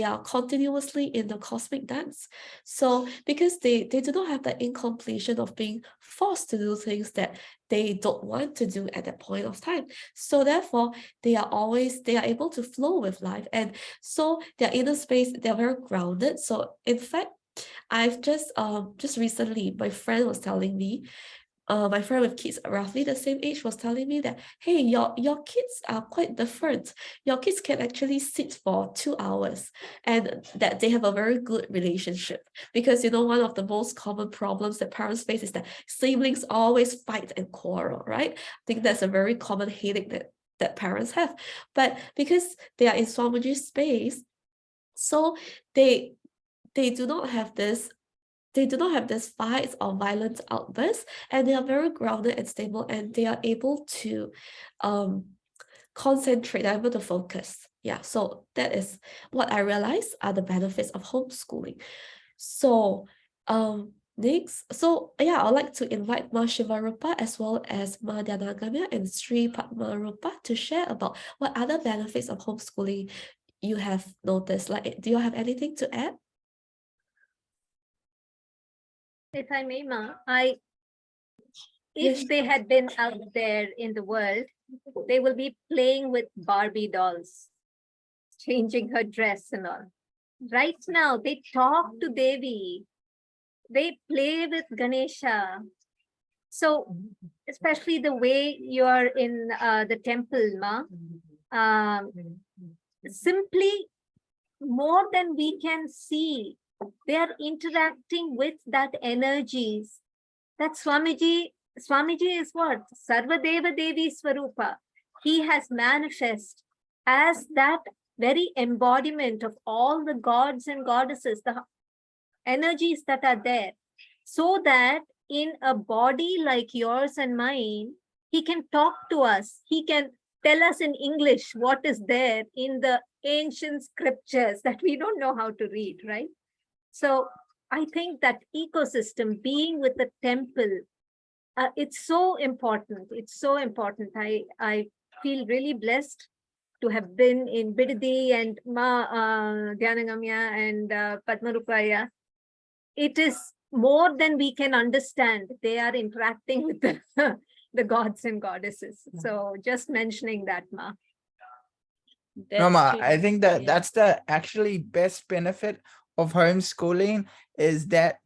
Speaker 2: are continuously in the cosmic dance. So because they do not have the incompletion of being forced to do things that they don't want to do at that point of time. So therefore, they are able to flow with life. And so their inner space, they're very grounded. So in fact, I've just recently, my friend was telling me, my friend with kids roughly the same age was telling me that, hey, your kids are quite different. Your kids can actually sit for 2 hours, and that they have a very good relationship. Because one of the most common problems that parents face is that siblings always fight and quarrel, right? I think that's a very common headache that parents have. But because they are in Swamiji space, so they do not have this fights or violent outbursts, and they are very grounded and stable, and they are able to concentrate, they're able to focus. Yeah, so that is what I realized are the benefits of homeschooling. So next, I'd like to invite Ma Shivarupa as well as Ma Dhyanagamya and Sri Padmarupa to share about what other benefits of homeschooling you have noticed. Like, do you have anything to add?
Speaker 3: If I may, Ma, if they had been out there in the world, they will be playing with Barbie dolls, changing her dress and all. Right now, they talk to Devi, they play with Ganesha. So, especially the way you're in the temple, Ma, simply more than we can see, they are interacting with that energies. That Swamiji is what? Sarvadeva Devi Swarupa. He has manifest as that very embodiment of all the gods and goddesses, the energies that are there, so that in a body like yours and mine, he can talk to us. He can tell us in English what is there in the ancient scriptures that we don't know how to read, right? So I think that ecosystem, being with the temple, it's so important. It's so important. I feel really blessed to have been in Bidadi and Dhyanangamya and Padmarupaya. It is more than we can understand. They are interacting with the gods and goddesses. So just mentioning that, Ma.
Speaker 4: No, Ma,
Speaker 5: true.
Speaker 4: I think that that's the actually best benefit of homeschooling is that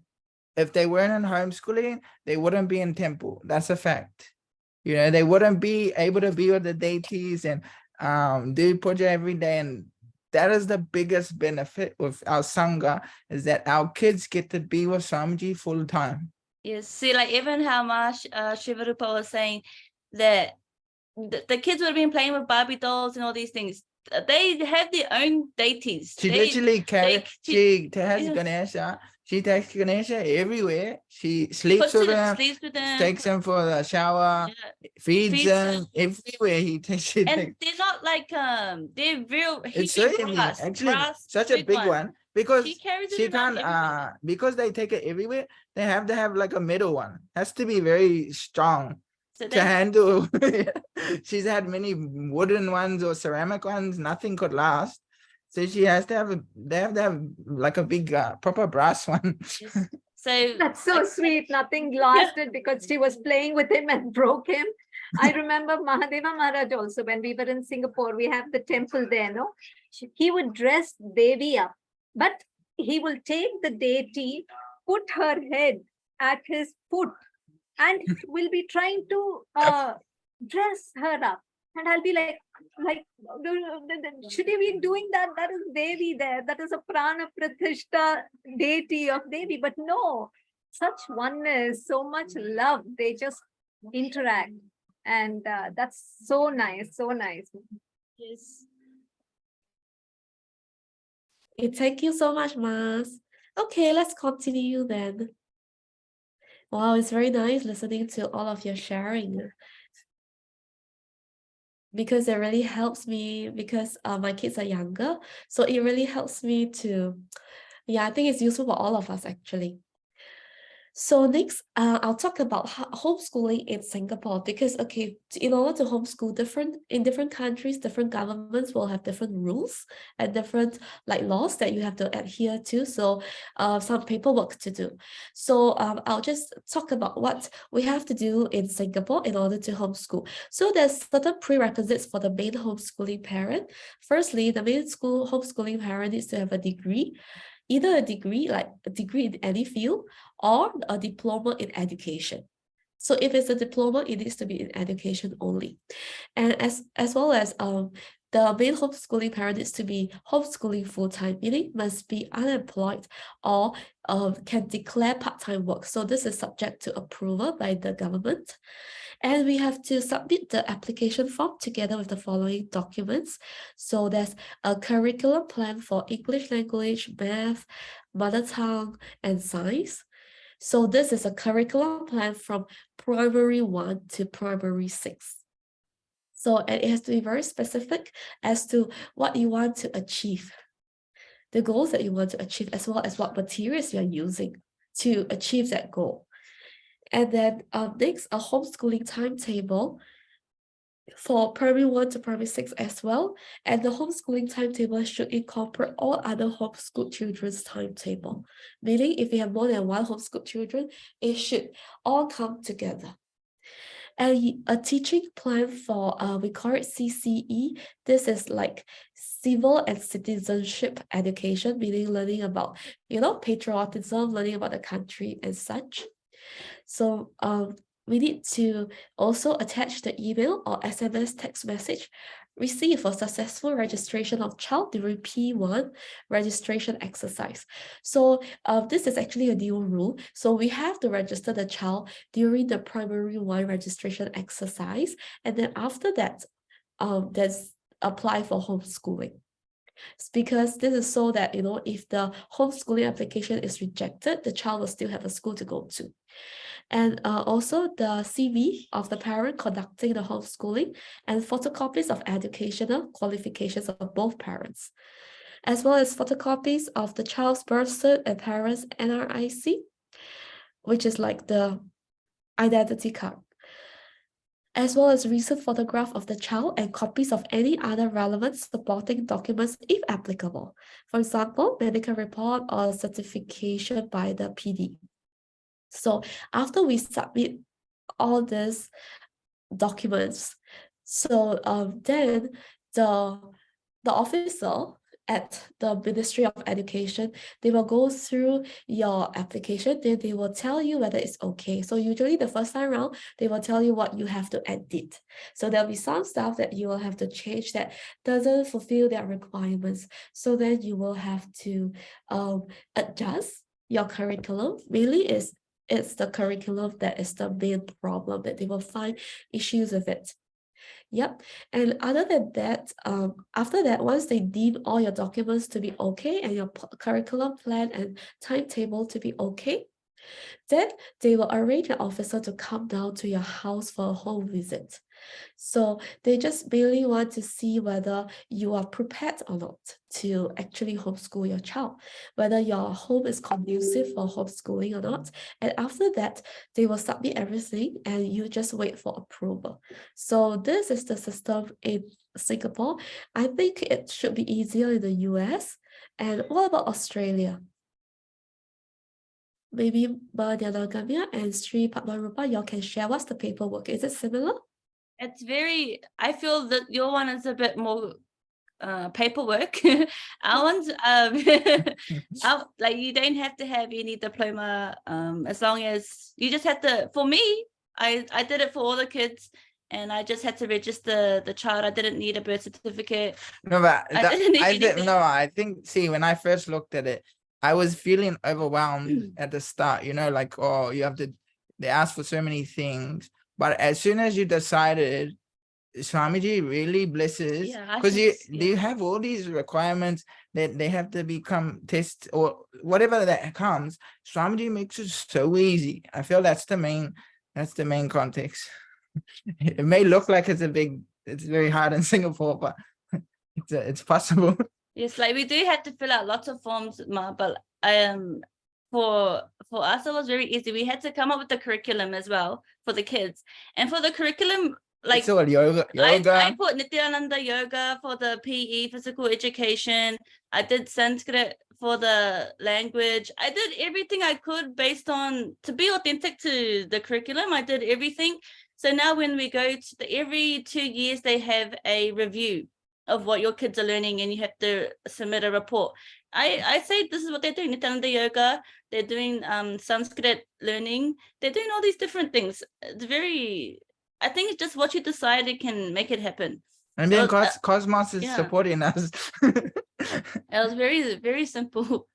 Speaker 4: if they weren't in homeschooling, they wouldn't be in temple. That's a fact. You know, they wouldn't be able to be with the deities and do puja every day. And that is the biggest benefit with our Sangha, is that our kids get to be with Swamiji full time.
Speaker 5: Yes, see, like even how Shivarupa was saying that the kids would have been playing with Barbie dolls and all these things. They have their own deities.
Speaker 4: She literally carries, she has
Speaker 5: yes.
Speaker 4: Ganesha. She takes Ganesha everywhere. She sleeps with him, takes him for the shower, feeds him everywhere. He takes it.
Speaker 5: And they're not like they're real.
Speaker 4: It's really actually such a big one because she can't because they take it everywhere. They have to have like a middle one. Has to be very strong to handle. She's had many wooden ones or ceramic ones. Nothing could last. So she has to have they have to have like a big proper brass one.
Speaker 5: Yes. So
Speaker 3: that's so sweet. Nothing lasted because she was playing with him and broke him. I remember Mahadeva Maharaj also, when we were in Singapore, we have the temple there, no? He would dress Devi up, but he will take the deity, put her head at his foot, and will be trying to dress her up. And I'll be like, should you be doing that? That is Devi there. That is a prana pratishtha deity of Devi. But no, such oneness, so much love. They just interact. And that's so nice, so nice.
Speaker 5: yes.
Speaker 2: Thank you so much, Mas. Okay, let's continue then. Wow, it's very nice listening to all of your sharing. Because it really helps me, because my kids are younger. So it really helps me to, I think it's useful for all of us actually. So next, I'll talk about homeschooling in Singapore, because in order to homeschool, in different countries, different governments will have different rules and different laws that you have to adhere to. So some paperwork to do. So I'll just talk about what we have to do in Singapore in order to homeschool. So there's certain prerequisites for the main homeschooling parent. Firstly, the main homeschooling parent needs to have a degree. Either a degree, like a degree in any field, or a diploma in education. So if it's a diploma, it needs to be in education only. And as well as the main homeschooling parent needs to be homeschooling full-time, meaning must be unemployed or can declare part-time work. So this is subject to approval by the government. And we have to submit the application form together with the following documents. So there's a curriculum plan for English language, math, mother tongue, and science. So this is a curriculum plan from primary 1 to primary 6. So and it has to be very specific as to what you want to achieve, the goals that you want to achieve, as well as what materials you're using to achieve that goal. And then next, a homeschooling timetable for primary 1 to primary 6 as well. And the homeschooling timetable should incorporate all other homeschooled children's timetable. Meaning if you have more than one homeschooled children, it should all come together. And a teaching plan for, we call it CCE. This is like civil and citizenship education, meaning learning about, patriotism, learning about the country and such. So we need to also attach the email or SMS text message received for successful registration of child during P1 registration exercise. So this is actually a new rule. So we have to register the child during the primary 1 registration exercise. And then after that, there's apply for homeschooling. It's because this is so that, if the homeschooling application is rejected, the child will still have a school to go to. And also the CV of the parent conducting the homeschooling and photocopies of educational qualifications of both parents, as well as photocopies of the child's birth cert and parents' NRIC, which is like the identity card, as well as recent photograph of the child and copies of any other relevant supporting documents if applicable. For example, medical report or certification by the PD. So after we submit all these documents, so then the officer at the Ministry of Education, they will go through your application, then they will tell you whether it's okay. So usually the first time around, they will tell you what you have to edit. So there'll be some stuff that you will have to change that doesn't fulfill their requirements. So then you will have to adjust your curriculum. Mainly it's the curriculum that is the main problem, that they will find issues with it. Yep. And other than that, after that, once they deem all your documents to be okay and your curriculum plan and timetable to be okay, then they will arrange an officer to come down to your house for a home visit. So they just mainly want to see whether you are prepared or not to actually homeschool your child, whether your home is conducive for homeschooling or not. And after that, they will submit everything and you just wait for approval. So this is the system in Singapore. I think it should be easier in the US. And what about Australia? Maybe Madhyanagamiya and Sri Padmarupa, y'all can share what's the paperwork. Is it similar?
Speaker 5: It's very, I feel that your one is a bit more paperwork. Our one's like you don't have to have any diploma, as long as you just have to. For me, I did it for all the kids, and I just had to register the child. I didn't need a birth certificate.
Speaker 4: No, but
Speaker 5: I
Speaker 4: think, see, when I first looked at it, I was feeling overwhelmed at the start, you know, like, oh, they asked for so many things. But as soon as you decided, Swamiji really blesses, because you have all these requirements that they have to become test or whatever that comes. Swamiji makes it so easy. I feel that's the main context. It may look like it's very hard in Singapore, but it's possible.
Speaker 5: Yes, like we do have to fill out lots of forms, but for us it was very easy. We had to come up with the curriculum as well for the kids, and for the curriculum, like
Speaker 4: so yoga.
Speaker 5: I put Nityananda yoga for the PE, physical education. I did Sanskrit for the language. I did everything I could based on to be authentic to the curriculum. I did everything. So now when we go to every 2 years, they have a review of what your kids are learning, and you have to submit a report. I say this is what they're doing. Nityananda yoga, they're doing Sanskrit learning, they're doing all these different things. It's very, I think it's just what you decide, it can make it happen.
Speaker 4: And then Cosmos is supporting us.
Speaker 5: It was very, very simple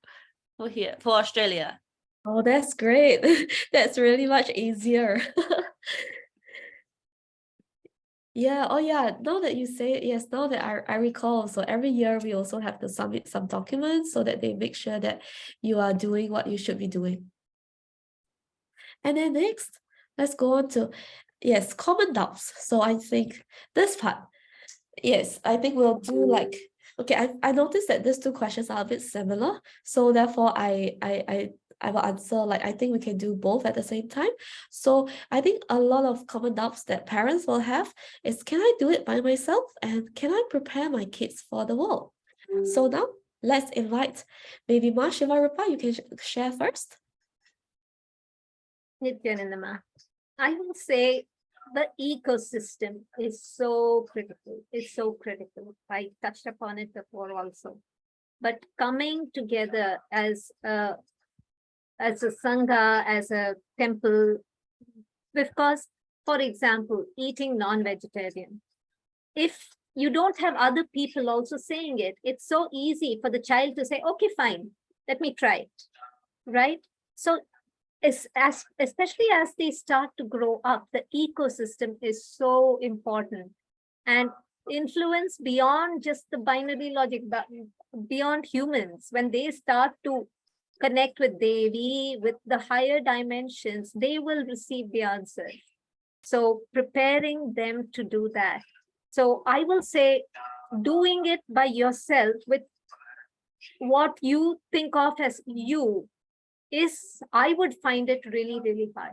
Speaker 5: for Australia.
Speaker 2: Oh, that's great. That's really much easier. Yeah, oh yeah, now that you say it, yes, now that I recall, so every year we also have to submit some documents so that they make sure that you are doing what you should be doing. And then next, let's go on to, yes, common doubts. So I think this part, yes, I think we'll do like, okay, I noticed that these two questions are a bit similar. So therefore I will answer, like, I think we can do both at the same time. So I think a lot of common doubts that parents will have is, can I do it by myself? And can I prepare my kids for the world? So now let's invite maybe Ma Shivarupa, you can share first.
Speaker 3: Nityanandama, I will say the ecosystem is so critical. It's so critical. I touched upon it before also. But coming together as a Sangha, as a temple, because, for example, eating non-vegetarian, if you don't have other people also saying it, it's so easy for the child to say, okay, fine, let me try it, right? So especially as they start to grow up, the ecosystem is so important, and influence beyond just the binary logic, but beyond humans. When they start to connect with Devi, with the higher dimensions, they will receive the answer. So preparing them to do that. So I will say doing it by yourself with what you think of as you is, I would find it really, really hard.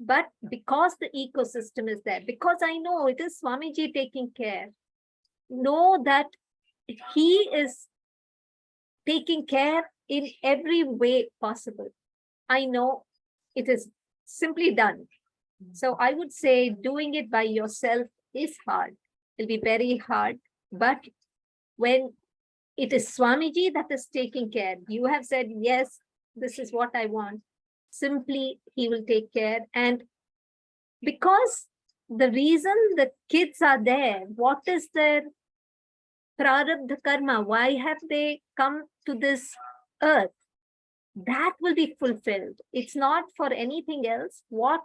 Speaker 3: But because the ecosystem is there, because I know it is Swamiji taking care, know that he is taking care in every way possible. I know it is simply done. So I would say doing it by yourself is hard. It'll be very hard. But when it is Swamiji that is taking care, you have said, yes, this is what I want. Simply, he will take care. And because the reason the kids are there, what is their prarabdha karma? Why have they come to this earth? That will be fulfilled. It's not for anything else. What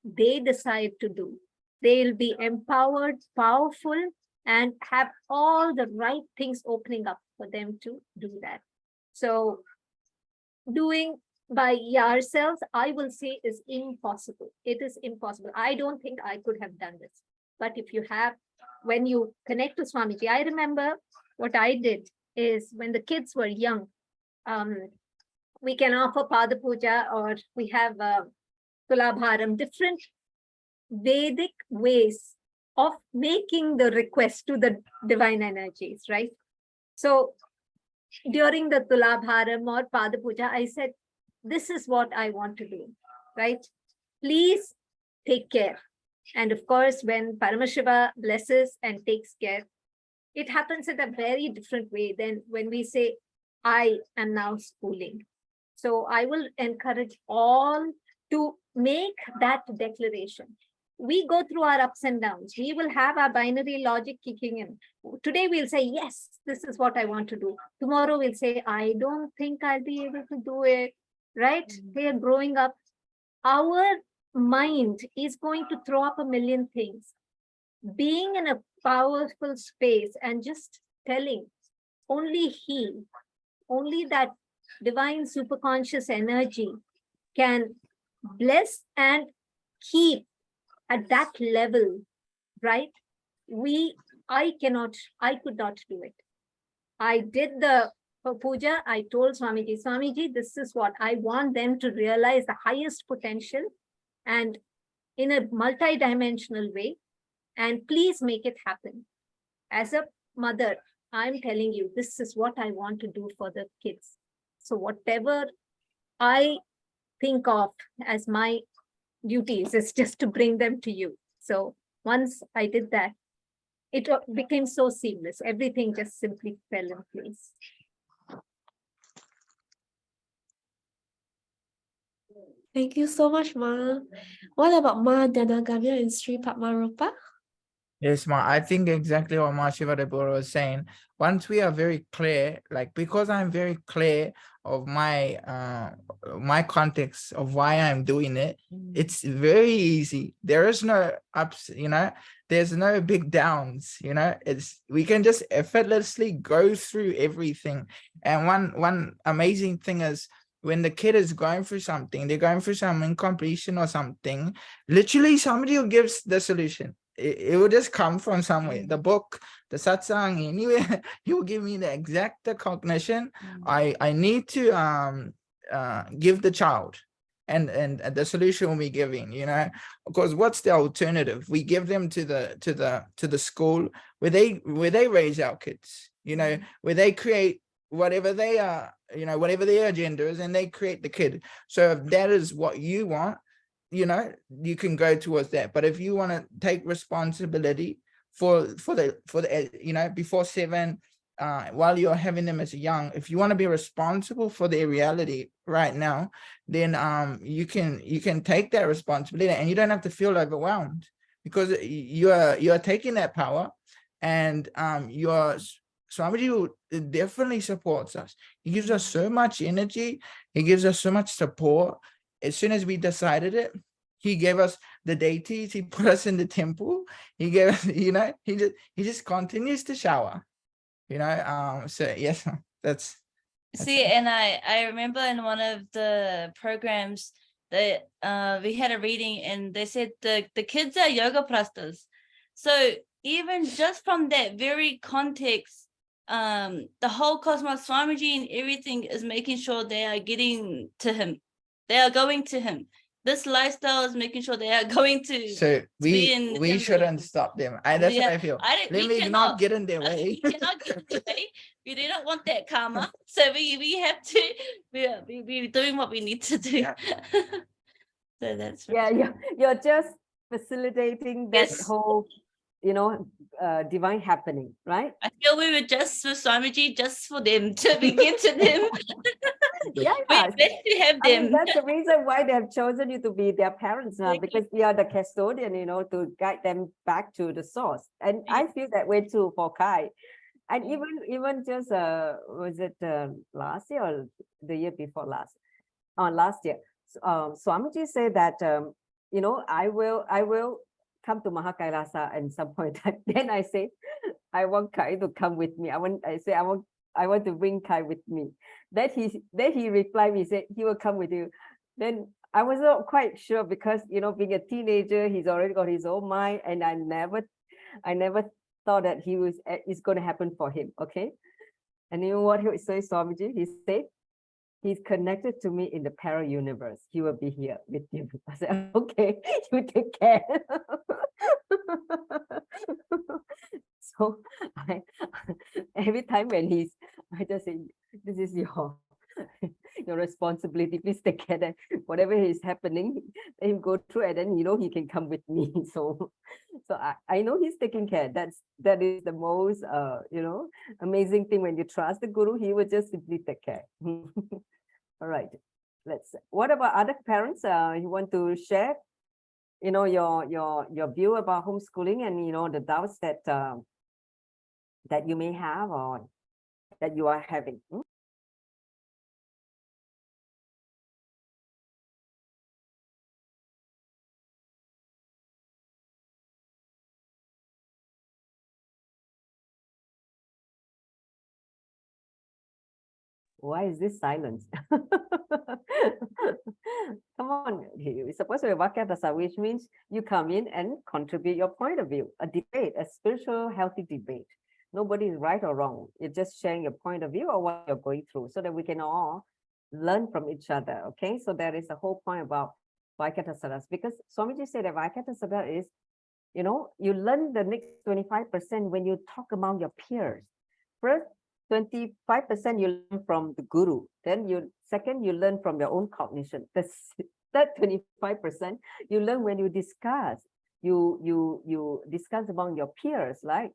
Speaker 3: they decide to do, they'll be empowered, powerful, and have all the right things opening up for them to do that. So doing by yourselves, I will say, is impossible. It is impossible. I don't think I could have done this. But if you have, when you connect to Swamiji, I remember what I did is when the kids were young, we can offer Pada Puja, or we have Tulabharam, different Vedic ways of making the request to the divine energies, right? So during the Tulabharam or Pada Puja, I said, this is what I want to do, right? Please take care. And of course, when Paramashiva blesses and takes care, it happens in a very different way than when we say, I am now schooling. So I will encourage all to make that declaration. We go through our ups and downs. We will have our binary logic kicking in. Today we'll say, yes, this is what I want to do. Tomorrow we'll say, I don't think I'll be able to do it, right? They are growing up. Our mind is going to throw up a million things. Being in a powerful space and just telling, only that divine superconscious energy can bless and keep at that level, right? I could not do it. I did the puja. I told Swamiji, this is what I want them to realize, the highest potential and in a multi-dimensional way. And please make it happen. As a mother, I'm telling you, this is what I want to do for the kids. So whatever I think of as my duties is just to bring them to you. So once I did that, it became so seamless. Everything just simply fell in place.
Speaker 2: Thank you so much, Ma. What about Ma Danagamya and Sri Padmarupa?
Speaker 4: Yes, Ma, I think exactly what Ma Shivadebora was saying. Once we are very clear, like, because I'm very clear of my my context of why I'm doing it, it's very easy. There is no ups, there's no big downs, we can just effortlessly go through everything. And one amazing thing is, when the kid is going through something, they're going through some incompletion or something, literally somebody will give the solution. It will just come from somewhere. The book, the satsang, anywhere, he will give me the exact cognition I need to give the child, and the solution will be giving, because what's the alternative? We give them to the school where they raise our kids, where they create whatever they are, whatever their agenda is, and they create the kid. So if that is what you want, you can go towards that. But if you want to take responsibility for the before 7, while you're having them as young, if you want to be responsible for their reality right now, then you can take that responsibility, and you don't have to feel overwhelmed, because you are taking that power, and Swamiji definitely supports us. He gives us so much energy. He gives us so much support. As soon as we decided it, he gave us the deities. He put us in the temple. He gave us, he just continues to shower, so yes, that's
Speaker 5: See,
Speaker 4: it.
Speaker 5: and I remember in one of the programs that we had a reading, and they said the kids are yoga prastas. So even just from that very context, the whole Cosmos Swamiji and everything is making sure they are getting to him. They are going to him. this lifestyle is making sure they are going to
Speaker 4: So
Speaker 5: be in
Speaker 4: we
Speaker 5: assembly.
Speaker 4: shouldn't stop them. That's what I feel.
Speaker 5: We
Speaker 4: Let me not get in their way.
Speaker 5: We cannot get in their way. We do not want that karma. So we have to be doing what we need to do.
Speaker 4: Yeah.
Speaker 5: So that's
Speaker 1: Yeah, you're just facilitating that
Speaker 5: Yes.
Speaker 1: whole, divine happening, right?
Speaker 5: I feel we were just with Swamiji just for them to begin to them.
Speaker 1: Yeah,
Speaker 5: We're blessed to have
Speaker 1: I mean,
Speaker 5: them.
Speaker 1: that's the reason why they have chosen you to be their parents now,
Speaker 5: Thank you.
Speaker 1: because we are the custodian, to guide them back to the source. And I feel that way too for Kai. And even just was it last year or the year before last? Last year. Swamiji said that I will come to Mahakailasa at some point. Then I say, I want Kai to come with me. I want to bring Kai with me. Then he replied me, he said he will come with you. Then I was not quite sure because being a teenager, he's already got his own mind, and I never thought that it's going to happen for him. Okay. And you know what he said, Swamiji? He said, he's connected to me in the parallel universe. He will be here with you. I said, okay, you take care. So every time when I just say, this is your responsibility. Please take care that whatever is happening, let him go through, and then he can come with me. So I know he's taking care. That is the most amazing thing. When you trust the Guru, he will just simply take care. All right. What about other parents? You want to share, your view about homeschooling and the doubts that that you may have or that you are having? Why is this silence? Come on, it's supposed to be Vakyathar Sadas, which means you come in and contribute your point of view, a debate, a spiritual, healthy debate. Nobody is right or wrong. You're just sharing your point of view or what you're going through so that we can all learn from each other. Okay, so there is a whole point about Vakyathar Sadas, because Swamiji said that Vakyathar Sadas is, you learn the next 25% when you talk among your peers. First, 25% you learn from the Guru. Then you learn from your own cognition. The third 25% you learn when you discuss. You discuss among your peers, right?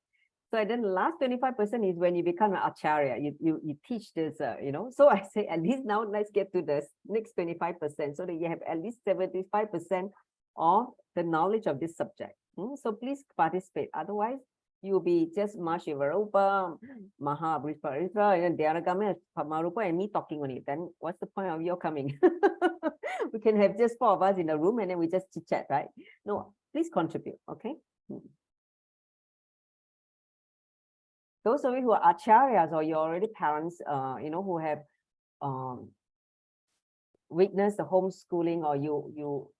Speaker 1: So and then the last 25% is when you become an acharya. You teach this, So I say at least now let's get to the next 25% so that you have at least 75% of the knowledge of this subject. So please participate. Otherwise, you'll be just Mahashivarupa, Mahabrishparitra, and Dhyanagamya, Pamarupa, and me talking on it. Then what's the point of your coming? We can have just 4 of us in a room and then we just chit chat, right? No, please contribute, okay? Those of you who are acharyas or you're already parents, who have witnessed the homeschooling, or you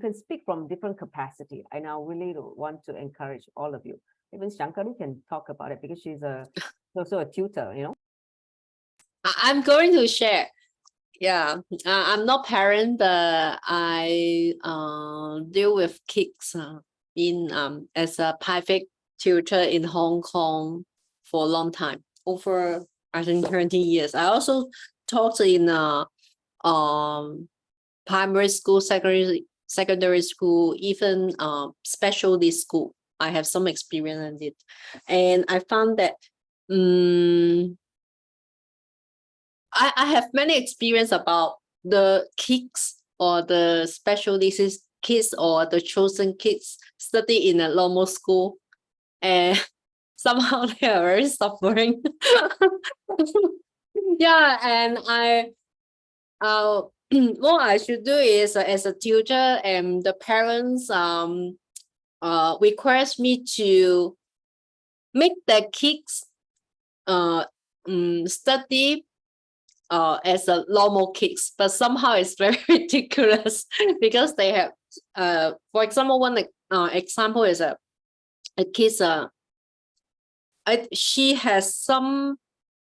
Speaker 1: can speak from different capacity. And I really want to encourage all of you. Even Shankari can talk about it because she's also a tutor,
Speaker 6: I'm going to share. Yeah, I'm not parent, but I deal with kids as a private tutor in Hong Kong for a long time, over I think 20 years. I also taught in primary school, secondary school, even specialty school. I have some experience in it, and I found that I have many experience about the kids or the specialty kids or the chosen kids study in a normal school, and somehow they are very suffering. Yeah, and what I should do is as a tutor, and the parents request me to make the kids study as a normal kids, but somehow it's very ridiculous because they have for example, one example is a kid she has some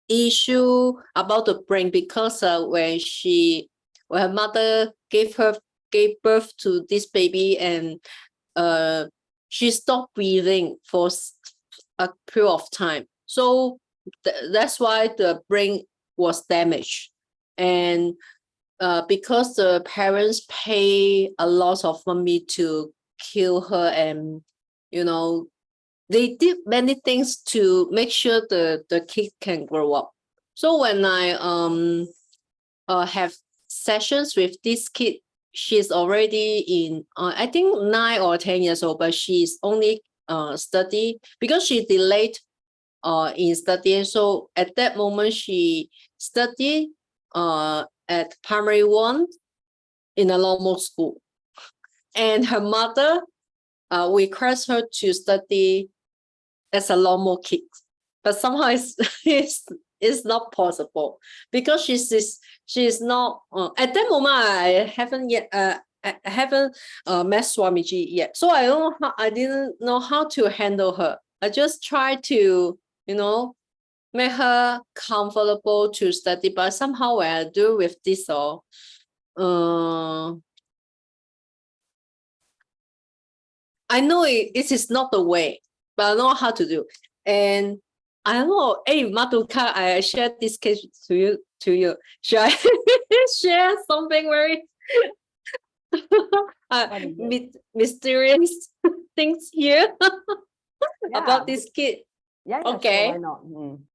Speaker 6: issue about the brain because when her mother gave her gave birth to this baby, and she stopped breathing for a period of time. So that's why the brain was damaged. And because the parents pay a lot of money to kill her, and they did many things to make sure the kid can grow up. So when I have sessions with this kid, she's already in I think 9 or 10 years old, but she's only study because she delayed in studying. So at that moment she studied at primary 1 in a normal school, and her mother requests her to study as a normal kid, but somehow it's not possible because she's not at that moment. I haven't yet met Swamiji yet, so I didn't know how to handle her. I just tried to make her comfortable to study, but somehow when I do with this I know it is not the way, but I know how to do. And I don't know, hey, Matuka, I shared this case to you. Should I share something very mysterious things here about this kid?
Speaker 1: Yeah,
Speaker 6: okay.
Speaker 1: Sure, why not?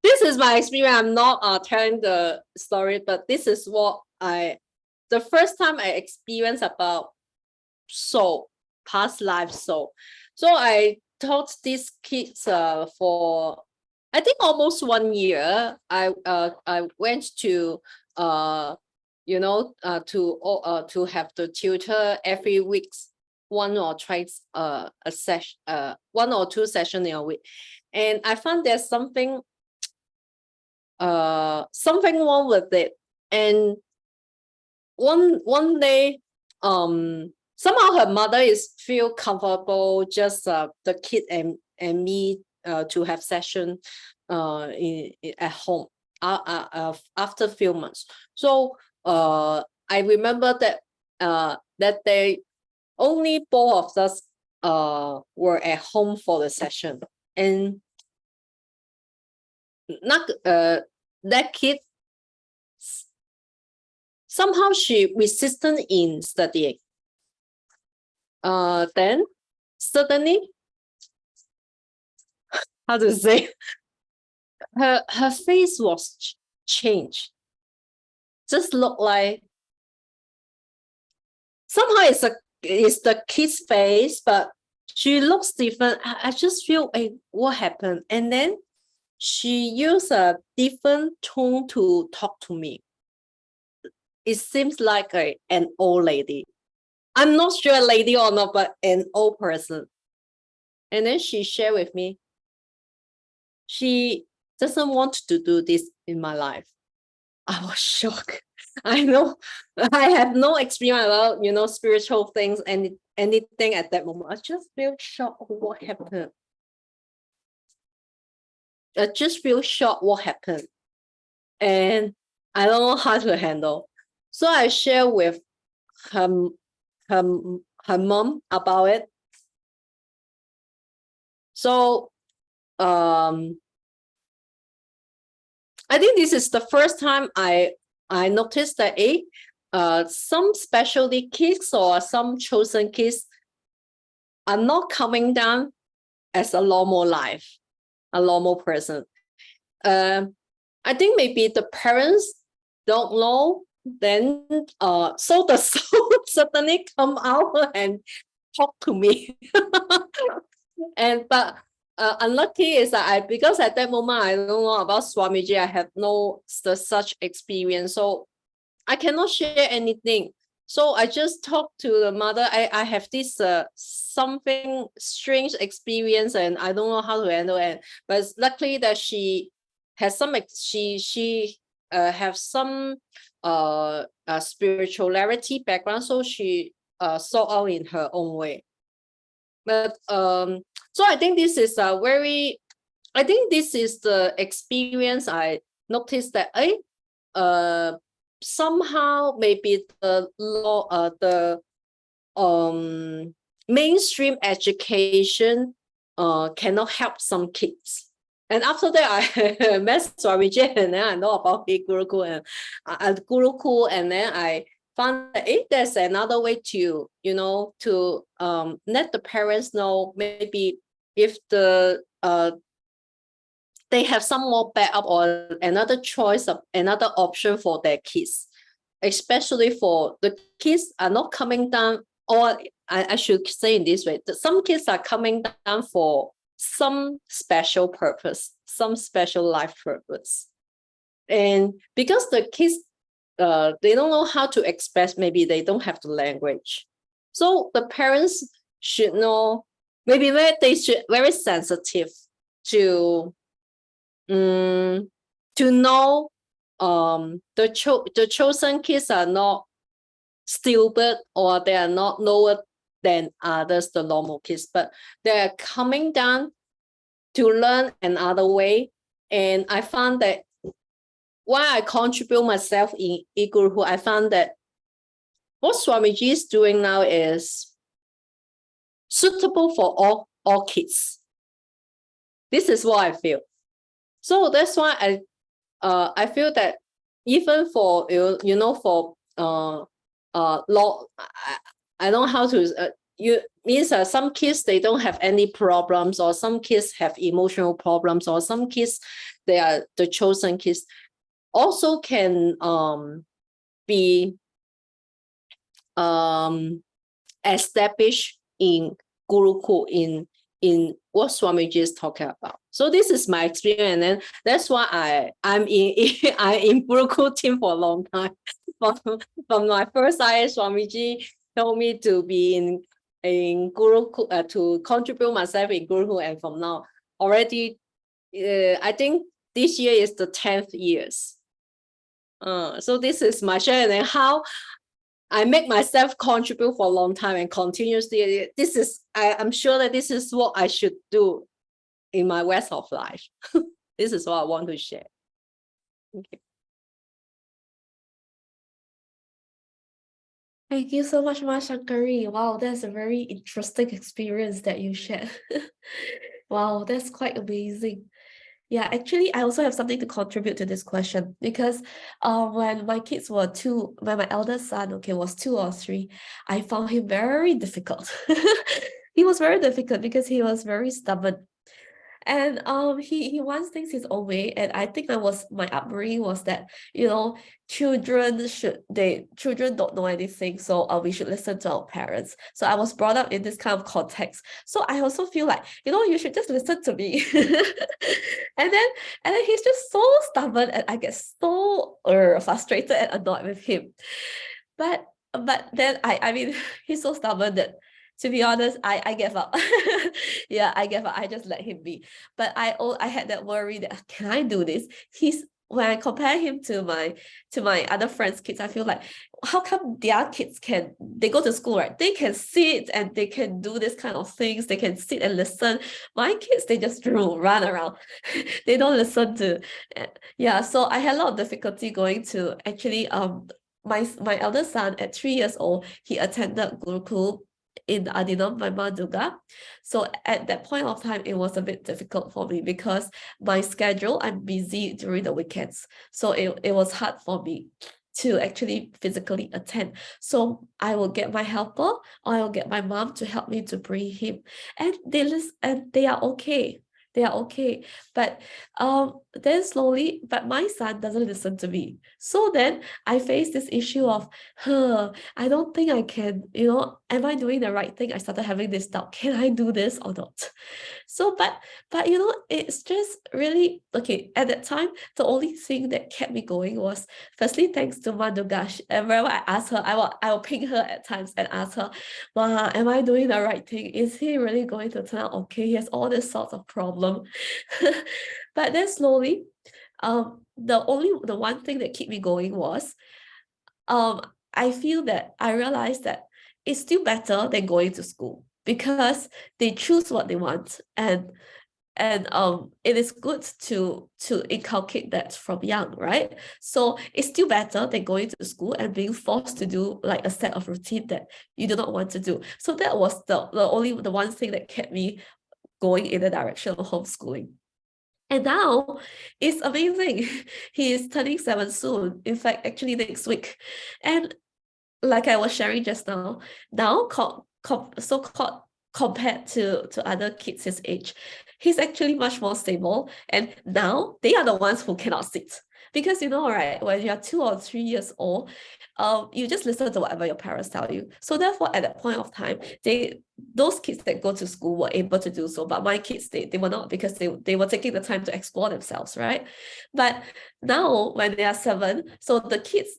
Speaker 6: This is my experience. I'm not telling the story, but this is what the first time I experienced about soul, past life soul. So I taught these kids for I think almost 1 year. I went to to have the tutor every week, 1 or twice a session, 1 or 2 sessions in a week, and I found there's something wrong with it. And one day, somehow her mother feel comfortable just the kid and me to have session at home after a few months. So I remember that that day only both of us were at home for the session, and not that kid somehow she resistant in studying. Then suddenly, how to say, her face was changed. Just look like somehow it's the kid's face, but she looks different. I just feel, hey, what happened? And then she used a different tone to talk to me. It seems like an old lady. I'm not sure a lady or not, but an old person. And then she shared with me, she doesn't want to do this in my life. I was shocked. I know I have no experience about, spiritual things and anything at that moment. I just feel shocked of what happened. I just feel shocked what happened. And I don't know how to handle. So I share with her mom about it. So I think this is the first time I noticed that some specialty kids or some chosen kids are not coming down as a normal life, a normal person. I think maybe the parents don't know. Then so the soul suddenly come out and talk to me. But unlucky is that because at that moment I don't know about Swamiji, I have no such experience, so I cannot share anything. So I just talked to the mother. I have this something strange experience, and I don't know how to handle it. But it's luckily that she has some she have some spirituality background, so she sort out in her own way. But so I think this is this is the experience I noticed that somehow maybe the law, the mainstream education cannot help some kids. And after that, I met Swamiji, and then I know about eGurukul and Gurukul, and then I found that there's another way to, to let the parents know, maybe if they have some more backup or another choice of another option for their kids, especially for the kids are not coming down, or I should say in this way, that some kids are coming down for some special purpose, some special life purpose. And because the kids, they don't know how to express, maybe they don't have the language. So the parents should know, maybe they should very sensitive to know the chosen kids are not stupid, or they are not lower than others, the normal kids, but they're coming down to learn another way. And I found that while I contribute myself in eGurukul, I found that what Swamiji is doing now is suitable for all kids. This is what I feel. So that's why I feel that even for for law, I don't know how to means some kids, they don't have any problems, or some kids have emotional problems, or some kids, they are the chosen kids, also can be established in Gurukul, in what Swamiji is talking about. So this is my experience, and then that's why I'm in Gurukul team for a long time. From my first year, Swamiji told me to be in Gurukul, to contribute myself in Gurukul, and from now already, I think this year is the 10th years. So this is my share, and then how I make myself contribute for a long time and continuously. This is, I'm sure that this is what I should do in my rest of life. This is what I want to share. Okay.
Speaker 2: Thank you so much, Ma Shankari. Wow, that's a very interesting experience that you shared. Wow, that's quite amazing. Yeah, actually, I also have something to contribute to this question, because when my kids were when my eldest son, was 2 or 3, I found him very difficult. He was very difficult because he was very stubborn. And he wants things his own way. And I think my upbringing was that, children don't know anything, so we should listen to our parents. So I was brought up in this kind of context. So I also feel like, you should just listen to me. and then he's just so stubborn, and I get so frustrated and annoyed with him. But then I mean, he's so stubborn that, to be honest, I gave up. Yeah, I gave up. I just let him be. But I had that worry that, can I do this? When I compare him to my other friends' kids, I feel like, how come their kids they go to school, right? They can sit and they can do this kind of things. They can sit and listen. My kids, they just run around. They don't listen to. Yeah, so I had a lot of difficulty going to actually my eldest son at 3 years old, he attended Gurukul in Adinam by Maduga. So at that point of time, it was a bit difficult for me because my schedule, I'm busy during the weekends. So it was hard for me to actually physically attend. So I will get my helper, or I will get my mom to help me to bring him. And they are okay. They are okay. But then slowly, but my son doesn't listen to me. So then I face this issue of, I don't think I can, am I doing the right thing? I started having this doubt. Can I do this or not? So, but it's just really, okay, at that time, the only thing that kept me going was, firstly, thanks to Madugash. And whenever I ask her, I will ping her at times and ask her, Ma, am I doing the right thing? Is he really going to turn out okay? He has all these sorts of problems. But then slowly, the one thing that kept me going was, I feel that I realized that it's still better than going to school, because they choose what they want, and And it is good to inculcate that from young, right? So it's still better than going to school and being forced to do like a set of routine that you do not want to do. So that was the one thing that kept me going in the direction of homeschooling. And now it's amazing. He is turning 7 soon. In fact, actually next week. And like I was sharing just now, so-called compared to other kids his age, he's actually much more stable. And now they are the ones who cannot sit. Because right, when you're 2 or 3 years old, you just listen to whatever your parents tell you. So therefore, at that point of time, those kids that go to school were able to do so, but my kids, they were not, because they were taking the time to explore themselves, right? But now when they are 7, so the kids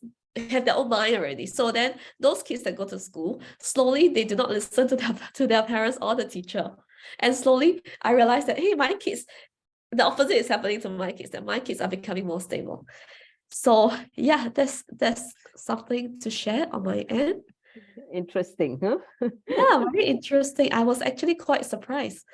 Speaker 2: have their own mind already. So then those kids that go to school, slowly they do not listen to their parents or the teacher. And slowly I realized that, hey, my kids, the opposite is happening to my kids, that my kids are becoming more stable. So yeah, that's something to share on my end.
Speaker 1: Interesting, huh?
Speaker 2: Yeah, very interesting. I was actually quite surprised.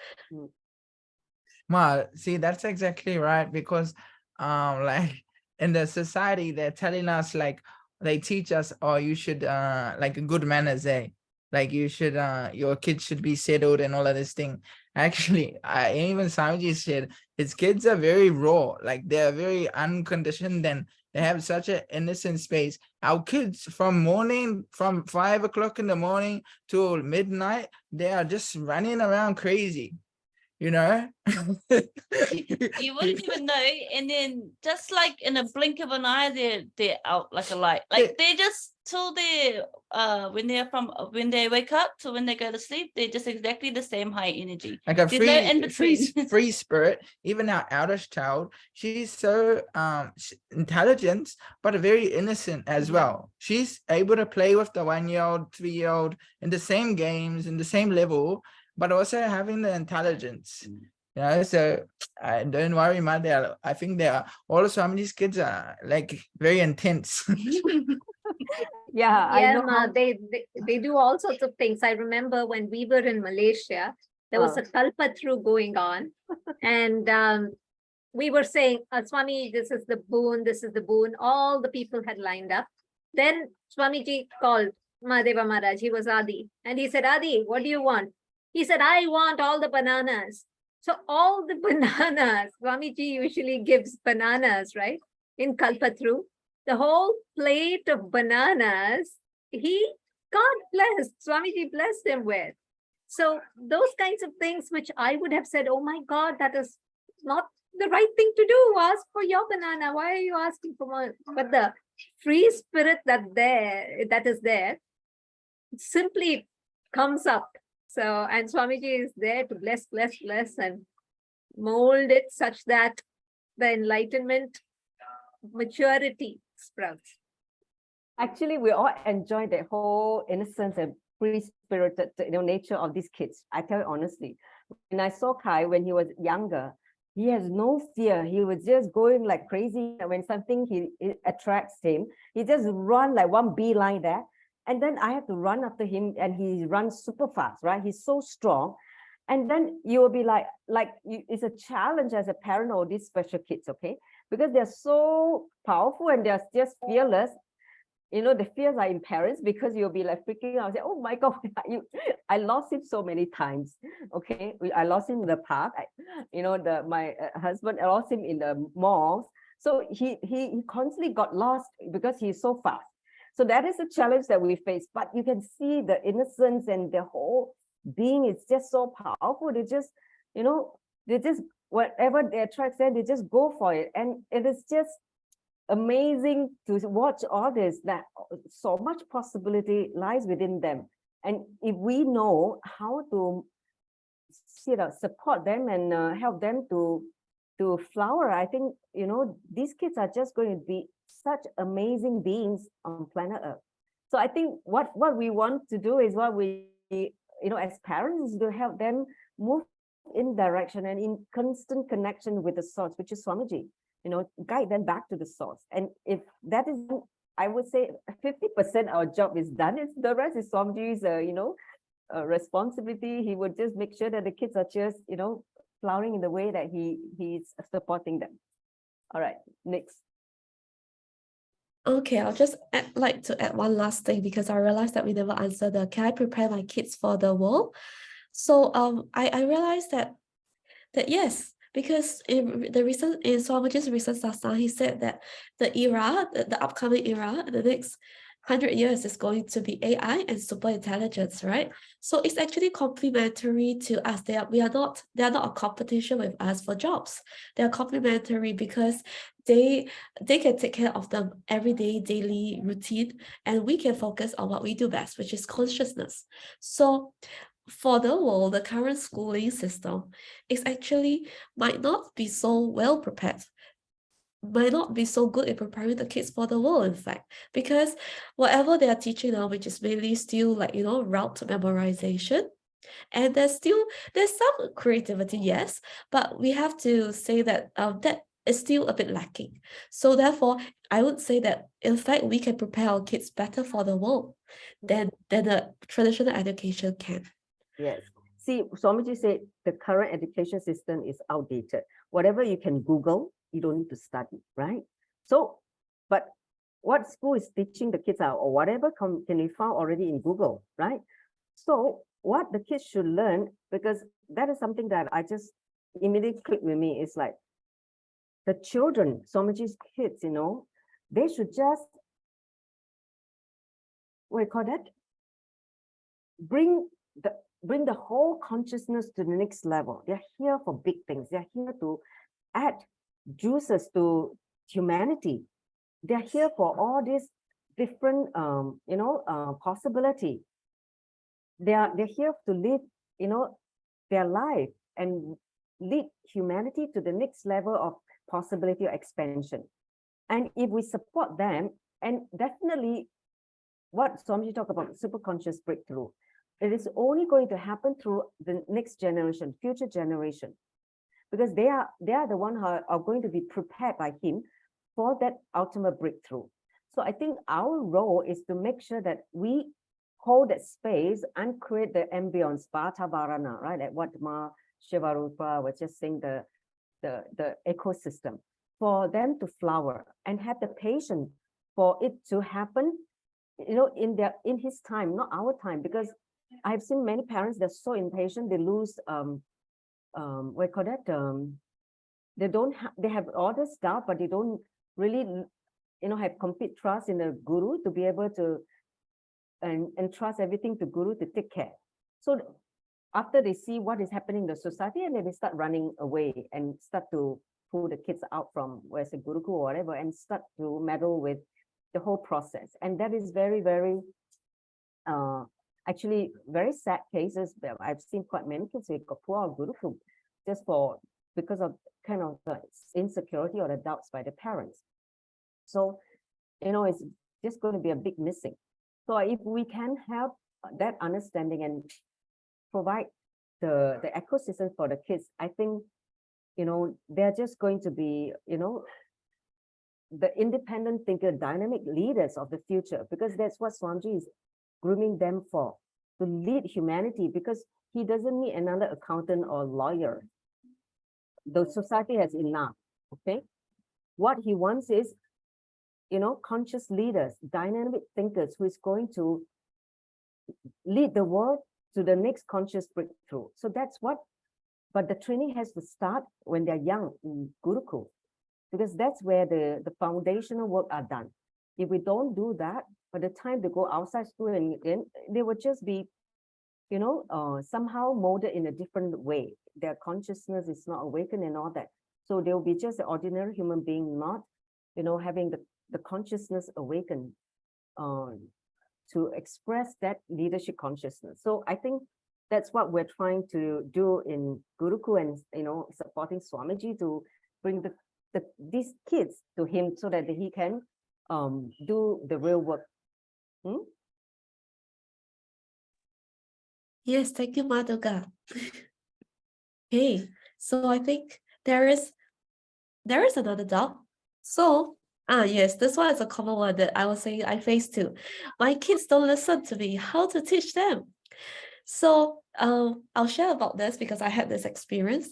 Speaker 4: Ma, see, that's exactly right, because like in the society, they're telling us, like, they teach us, oh, you should like good manners, like you should your kids should be settled and all of this thing. Actually, even Swamiji said his kids are very raw, like they're very unconditioned, and they have such an innocent space. Our kids from 5 o'clock in the morning till midnight, they are just running around crazy. You
Speaker 5: wouldn't even know, and then just like in a blink of an eye, they're out like a light. Like they just till they when they wake up to when they go to sleep, they're just exactly the same high energy.
Speaker 4: Like a
Speaker 5: There's no in between.
Speaker 4: free spirit. Even our eldest child, she's so intelligent, but very innocent as well. She's able to play with the 1-year-old, 3-year-old in the same games, in the same level, but also having the intelligence. So don't worry, Mother. I think they are also, some of these kids are like very intense.
Speaker 1: Yeah, I know.
Speaker 3: Ma, they do all sorts of things. I remember when we were in Malaysia, there was a kalpatru going on, and we were saying, Swami, this is the boon, this is the boon. All the people had lined up. Then Swamiji called Mahadeva Maharaj. He was Adi, and he said, Adi, what do you want? He said, I want all the bananas. So all the bananas, Swamiji usually gives bananas, right? In Kalpatru, the whole plate of bananas, God blessed, Swamiji blessed him with. So those kinds of things which I would have said, oh my God, that is not the right thing to do. Ask for your banana. Why are you asking for one? But the free spirit that is there simply comes up. So, and Swamiji is there to bless, and mold it such that the enlightenment, maturity sprouts.
Speaker 1: Actually, we all enjoy the whole innocence and free-spirited, nature of these kids. I tell you honestly, when I saw Kai when he was younger, he has no fear. He was just going like crazy. When something it attracts him, he just run like one beeline there. And then I have to run after him, and he runs super fast, right? He's so strong. And then you will be it's a challenge as a parent of these special kids, okay? Because they're so powerful and they're just fearless. The fears are in parents, because you'll be like freaking out. Say, oh my God, I lost him so many times. Okay, I lost him in the park. My husband, I lost him in the malls. So he constantly got lost because he's so fast. So that is a challenge that we face. But you can see the innocence and the whole being is just so powerful. They just, whatever they attract them, they just go for it. And it is just amazing to watch all this, that so much possibility lies within them. And if we know how to support them and help them to flower, I think, these kids are just going to be such amazing beings on planet Earth. So I think what we want to do is what we, as parents, is to help them move in direction and in constant connection with the source, which is Swamiji. Guide them back to the source. And if that is, I would say 50% our job is done. The rest is Swamiji's, responsibility. He would just make sure that the kids are just, flowering in the way that he's supporting them. All right, next.
Speaker 2: Okay, I'll just like to add one last thing because I realized that we never answered the can I prepare my kids for the world? So I realized that yes, because in Swamiji's recent sasana, he said that the upcoming era, the next 100 years is going to be AI and super intelligence, right? So it's actually complementary to us. They are not a competition with us for jobs. They are complementary because they can take care of the everyday daily routine, and we can focus on what we do best, which is consciousness. So for the world, the current schooling system is actually might not be so well prepared, might not be so good in preparing the kids for the world, in fact, because whatever they are teaching now, which is mainly still like, route memorization, and there's some creativity, yes, but we have to say that that is still a bit lacking. So therefore, I would say that in fact we can prepare our kids better for the world than the traditional education can.
Speaker 1: Yes. See, Swamiji said the current education system is outdated. Whatever you can Google, you don't need to study, right? So, but what school is teaching the kids out or whatever can be found already in Google, right? So what the kids should learn, because that is something that I just immediately clicked with me, is like the children, Swamiji's kids, they should just, what do you call that? Bring the whole consciousness to the next level. They're here for big things. They're here to add juices to humanity. They're here for all these different, possibility. They're here to live, their life and lead humanity to the next level of possibility or expansion. And if we support them, and definitely what Swamiji talked about, superconscious breakthrough, it is only going to happen through the next generation, future generation, because they are the one who are going to be prepared by him for that ultimate breakthrough. So I think our role is to make sure that we hold that space and create the ambience, Vatavarana, right? Like what Ma Shivarupa was just saying, the ecosystem, for them to flower and have the patience for it to happen, in his time, not our time, because I've seen many parents, they're so impatient, they lose, what do you call that? They have all this stuff, but they don't really, have complete trust in the guru to be able to, and trust everything to guru to take care. So after they see what is happening in the society, and then they start running away and start to pull the kids out from where's the Gurukul or whatever, and start to meddle with the whole process. And that is very, very, actually very sad cases. I've seen quite many kids who got pulled out of Gurukul just because of kind of the insecurity or the doubts by the parents. So, it's just going to be a big missing. So if we can have that understanding and provide the ecosystem for the kids, I think, they're just going to be, the independent thinker, dynamic leaders of the future, because that's what Swamiji is grooming them for, to lead humanity, because he doesn't need another accountant or lawyer. The society has enough, okay? What he wants is, conscious leaders, dynamic thinkers who is going to lead the world to the next conscious breakthrough. So that's what, but the training has to start when they're young in Gurukul, because that's where the foundational work are done. If we don't do that, by the time they go outside school and they will just be, somehow molded in a different way. Their consciousness is not awakened and all that. So they'll be just an ordinary human being, not, having the consciousness awakened to express that leadership consciousness. So I think that's what we're trying to do in Gurukul, and supporting Swamiji to bring these kids to him so that he can do the real work.
Speaker 2: Yes, thank you, Madhuga. Okay, so I think there is another doubt. So, yes, this one is a common one that I was saying I face too. My kids don't listen to me. How to teach them? So, I'll share about this because I had this experience.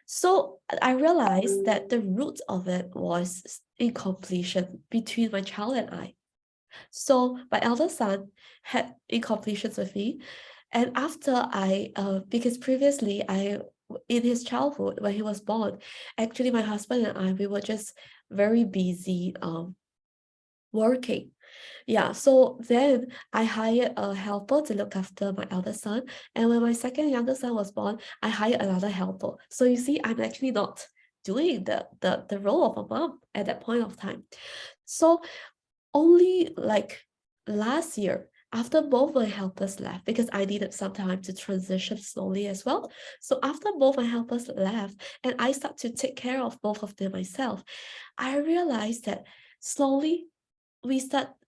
Speaker 2: So I realized that the root of it was incompletion between my child and I. So my elder son had incompletions with me. And after because previously in his childhood, when he was born, actually my husband and I, we were just very busy working. Yeah, so then I hired a helper to look after my elder son. And when my second younger son was born, I hired another helper. So you see, I'm actually not doing the role of a mom at that point of time. So only like last year, after both my helpers left, because I needed some time to transition slowly as well. So after both my helpers left and I start to take care of both of them myself, I realized that slowly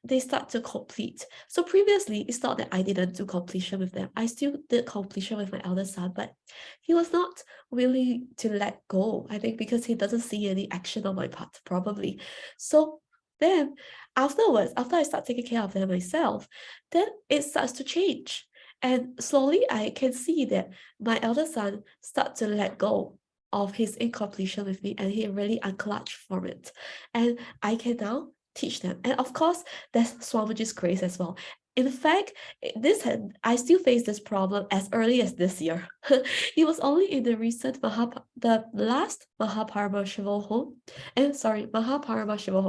Speaker 2: they start to complete. So previously, it's not that I didn't do completion with them. I still did completion with my elder son, but he was not willing to let go. I think because he doesn't see any action on my part, probably. So then afterwards, after I start taking care of them myself, then it starts to change. And slowly I can see that my elder son start to let go of his incompletion with me, and he really unclutched from it. And I can now teach them. And of course, there's Swamiji's grace as well. In fact, I still face this problem as early as this year. It was only in the recent the last Mahaparama Shiva Home,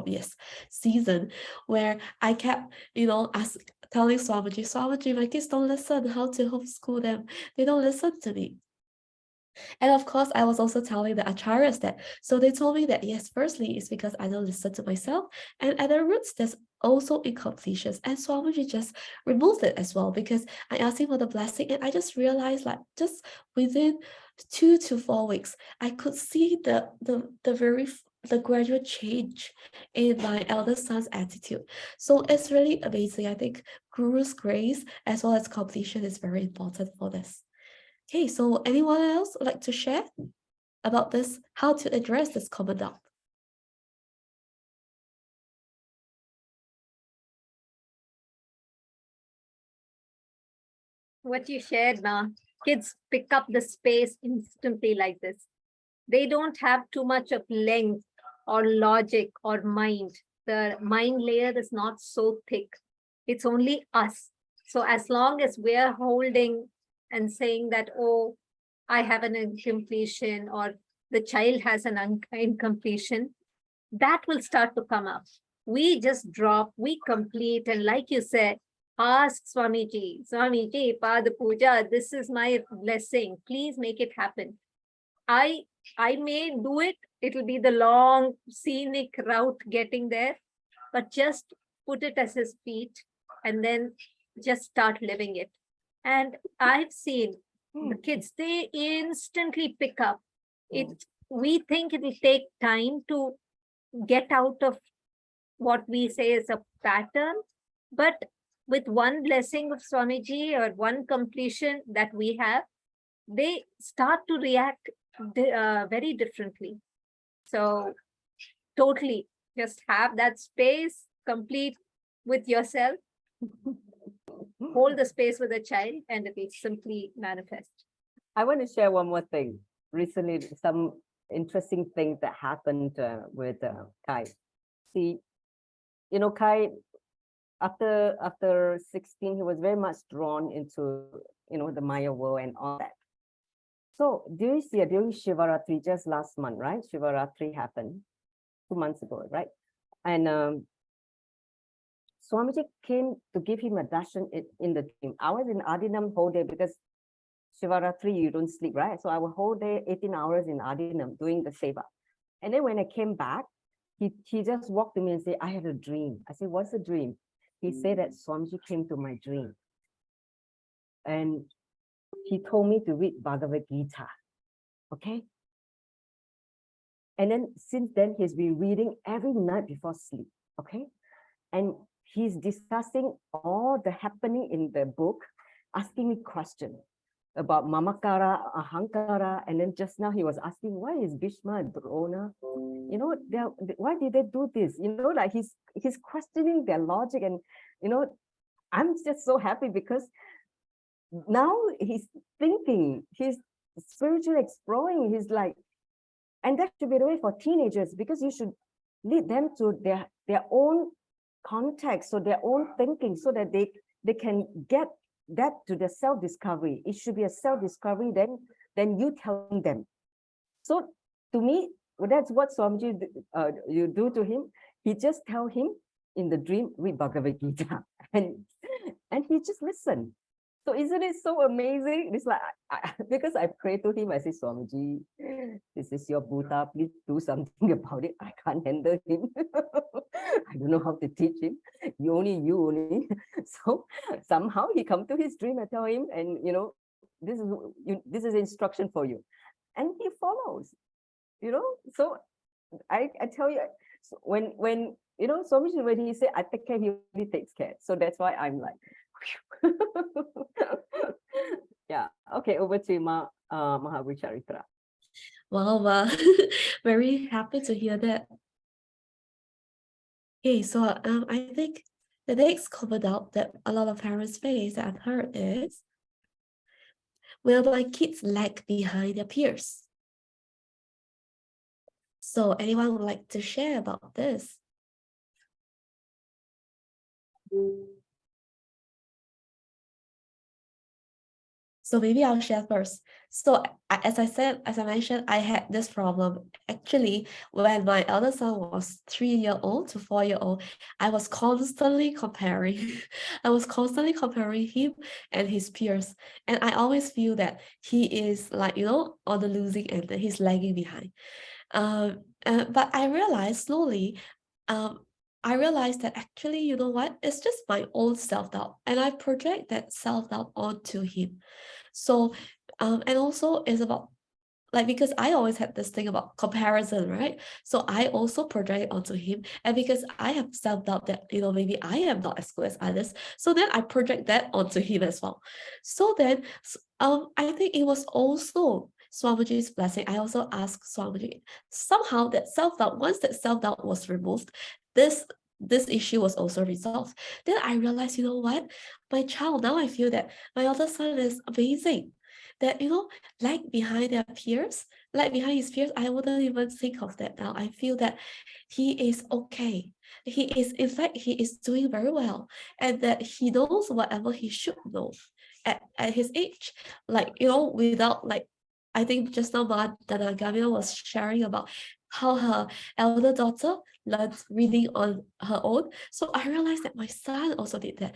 Speaker 2: yes, season, where I kept, telling Swamiji, my kids don't listen how to homeschool them. They don't listen to me. And of course, I was also telling the acharyas that. So they told me that, yes, firstly, it's because I don't listen to myself. And at the roots, there's also incompletions. And Swamiji just removed it as well, because I asked him for the blessing. And I just realized, like, just within 2 to 4 weeks, I could see the gradual change in my eldest son's attitude. So it's really amazing. I think Guru's grace as well as completion is very important for this. Okay, so anyone else would like to share about this, how to address this common doubt?
Speaker 3: What you shared now, kids pick up the space instantly like this. They don't have too much of length or logic or mind. The mind layer is not so thick. It's only us. So as long as we're holding and saying that, oh, I have an incompletion, or the child has an incompletion, that will start to come up. We just drop, we complete, and like you said, ask Swamiji, Pada Puja, this is my blessing. Please make it happen. I may do it. It'll be the long scenic route getting there, but just put it as his feet and then just start living it. And I've seen the kids, they instantly pick up. We think it'll take time to get out of what we say is a pattern, but with one blessing of Swamiji or one completion that we have, they start to react very differently. So totally just have that space, complete with yourself, hold the space with a child, and it will simply manifest.
Speaker 1: I want to share one more thing. Recently, some interesting things that happened with Kai. See, Kai, after 16, he was very much drawn into, the Maya world and all that. So during Shivaratri, just last month, right? Shivaratri happened 2 months ago, right? And Swamiji came to give him a darshan in the dream. I was in Adinam whole day because Shivaratri, you don't sleep, right? So I was whole day, 18 hours in Adinam doing the seva. And then when I came back, he just walked to me and said, I had a dream. I said, what's the dream? He said that Swamiji came to my dream. And he told me to read Bhagavad Gita. Okay? And then since then, he's been reading every night before sleep. Okay? And he's discussing all the happening in the book, asking me questions about Mamakara, Ahankara, and then just now he was asking, why is Bhishma and Drona? Why did they do this? Like he's questioning their logic, and I'm just so happy because now he's thinking, he's spiritually exploring. He's like, And that should be the way for teenagers, because you should lead them to their own context, so their own thinking, so that they can get that to the self-discovery. It should be a self-discovery then you telling them. So to me, that's what Swamiji you do to him. He just tell him in the dream, read Bhagavad Gita, and he just listen. So isn't it so amazing? It's like, because I pray to him, I say, Swamiji, this is your Buddha, please do something about it. I can't handle him. I don't know how to teach him. You only. So somehow he come to his dream, I tell him, and this is instruction for you. And he follows, So I tell you, when Swamiji, when he say, I take care, he really takes care. So that's why I'm like, yeah. Okay, over to Mahavicharitra.
Speaker 2: Wow, very happy to hear that. Okay, so I think the next common doubt that a lot of parents face that I've heard is, will my kids lag behind their peers? So anyone would like to share about this? So maybe I'll share first. So as I mentioned, I had this problem. Actually, when my elder son was 3-year-old to 4-year-old, I was constantly comparing. I was constantly comparing him and his peers. And I always feel that he is like, on the losing end, that he's lagging behind. But I realized slowly, I realized that actually, you know what? It's just my own self-doubt. And I project that self-doubt onto him. So, and also it's about, like, because I always had this thing about comparison, right? So I also project it onto him. And because I have self-doubt that, maybe I am not as good as others. So then I project that onto him as well. So then, I think it was also Swamiji's blessing. I also asked Swamiji, somehow that self-doubt, once that self-doubt was removed, this issue was also resolved. Then I realized, you know what? My child, now I feel that my other son is amazing. That, like behind their peers, like behind his peers, I wouldn't even think of that now. I feel that he is okay. In fact, he is doing very well. And that he knows whatever he should know at his age. Like, without, like, I think just now Dana Gamia was sharing about how her elder daughter learned reading on her own. So I realized that my son also did that,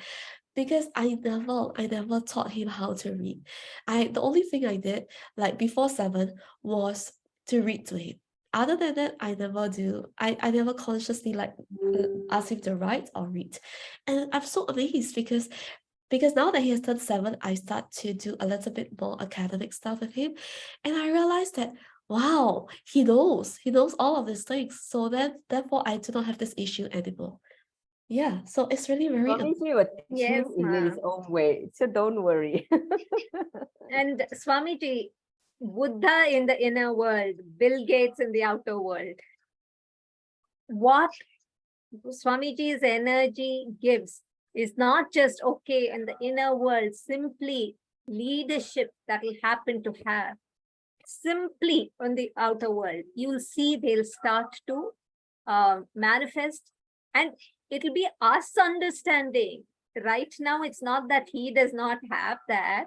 Speaker 2: because I never taught him how to read. The only thing I did, like before 7, was to read to him. Other than that, I never consciously ask him to write or read. And I'm so amazed because now that he has turned 7, I start to do a little bit more academic stuff with him. And I realized that, wow, he knows all of these things. So then, therefore, I do not have this issue anymore. Yeah, so it's really very...
Speaker 1: Swamiji will teach
Speaker 3: Yes,
Speaker 1: him in his own way, so don't worry.
Speaker 3: And Swamiji, Buddha in the inner world, Bill Gates in the outer world. What Swamiji's energy gives is not just okay in the inner world, simply leadership that will happen to have. Simply on the outer world, you'll see they'll start to manifest, and it'll be us understanding. Right now, it's not that he does not have that.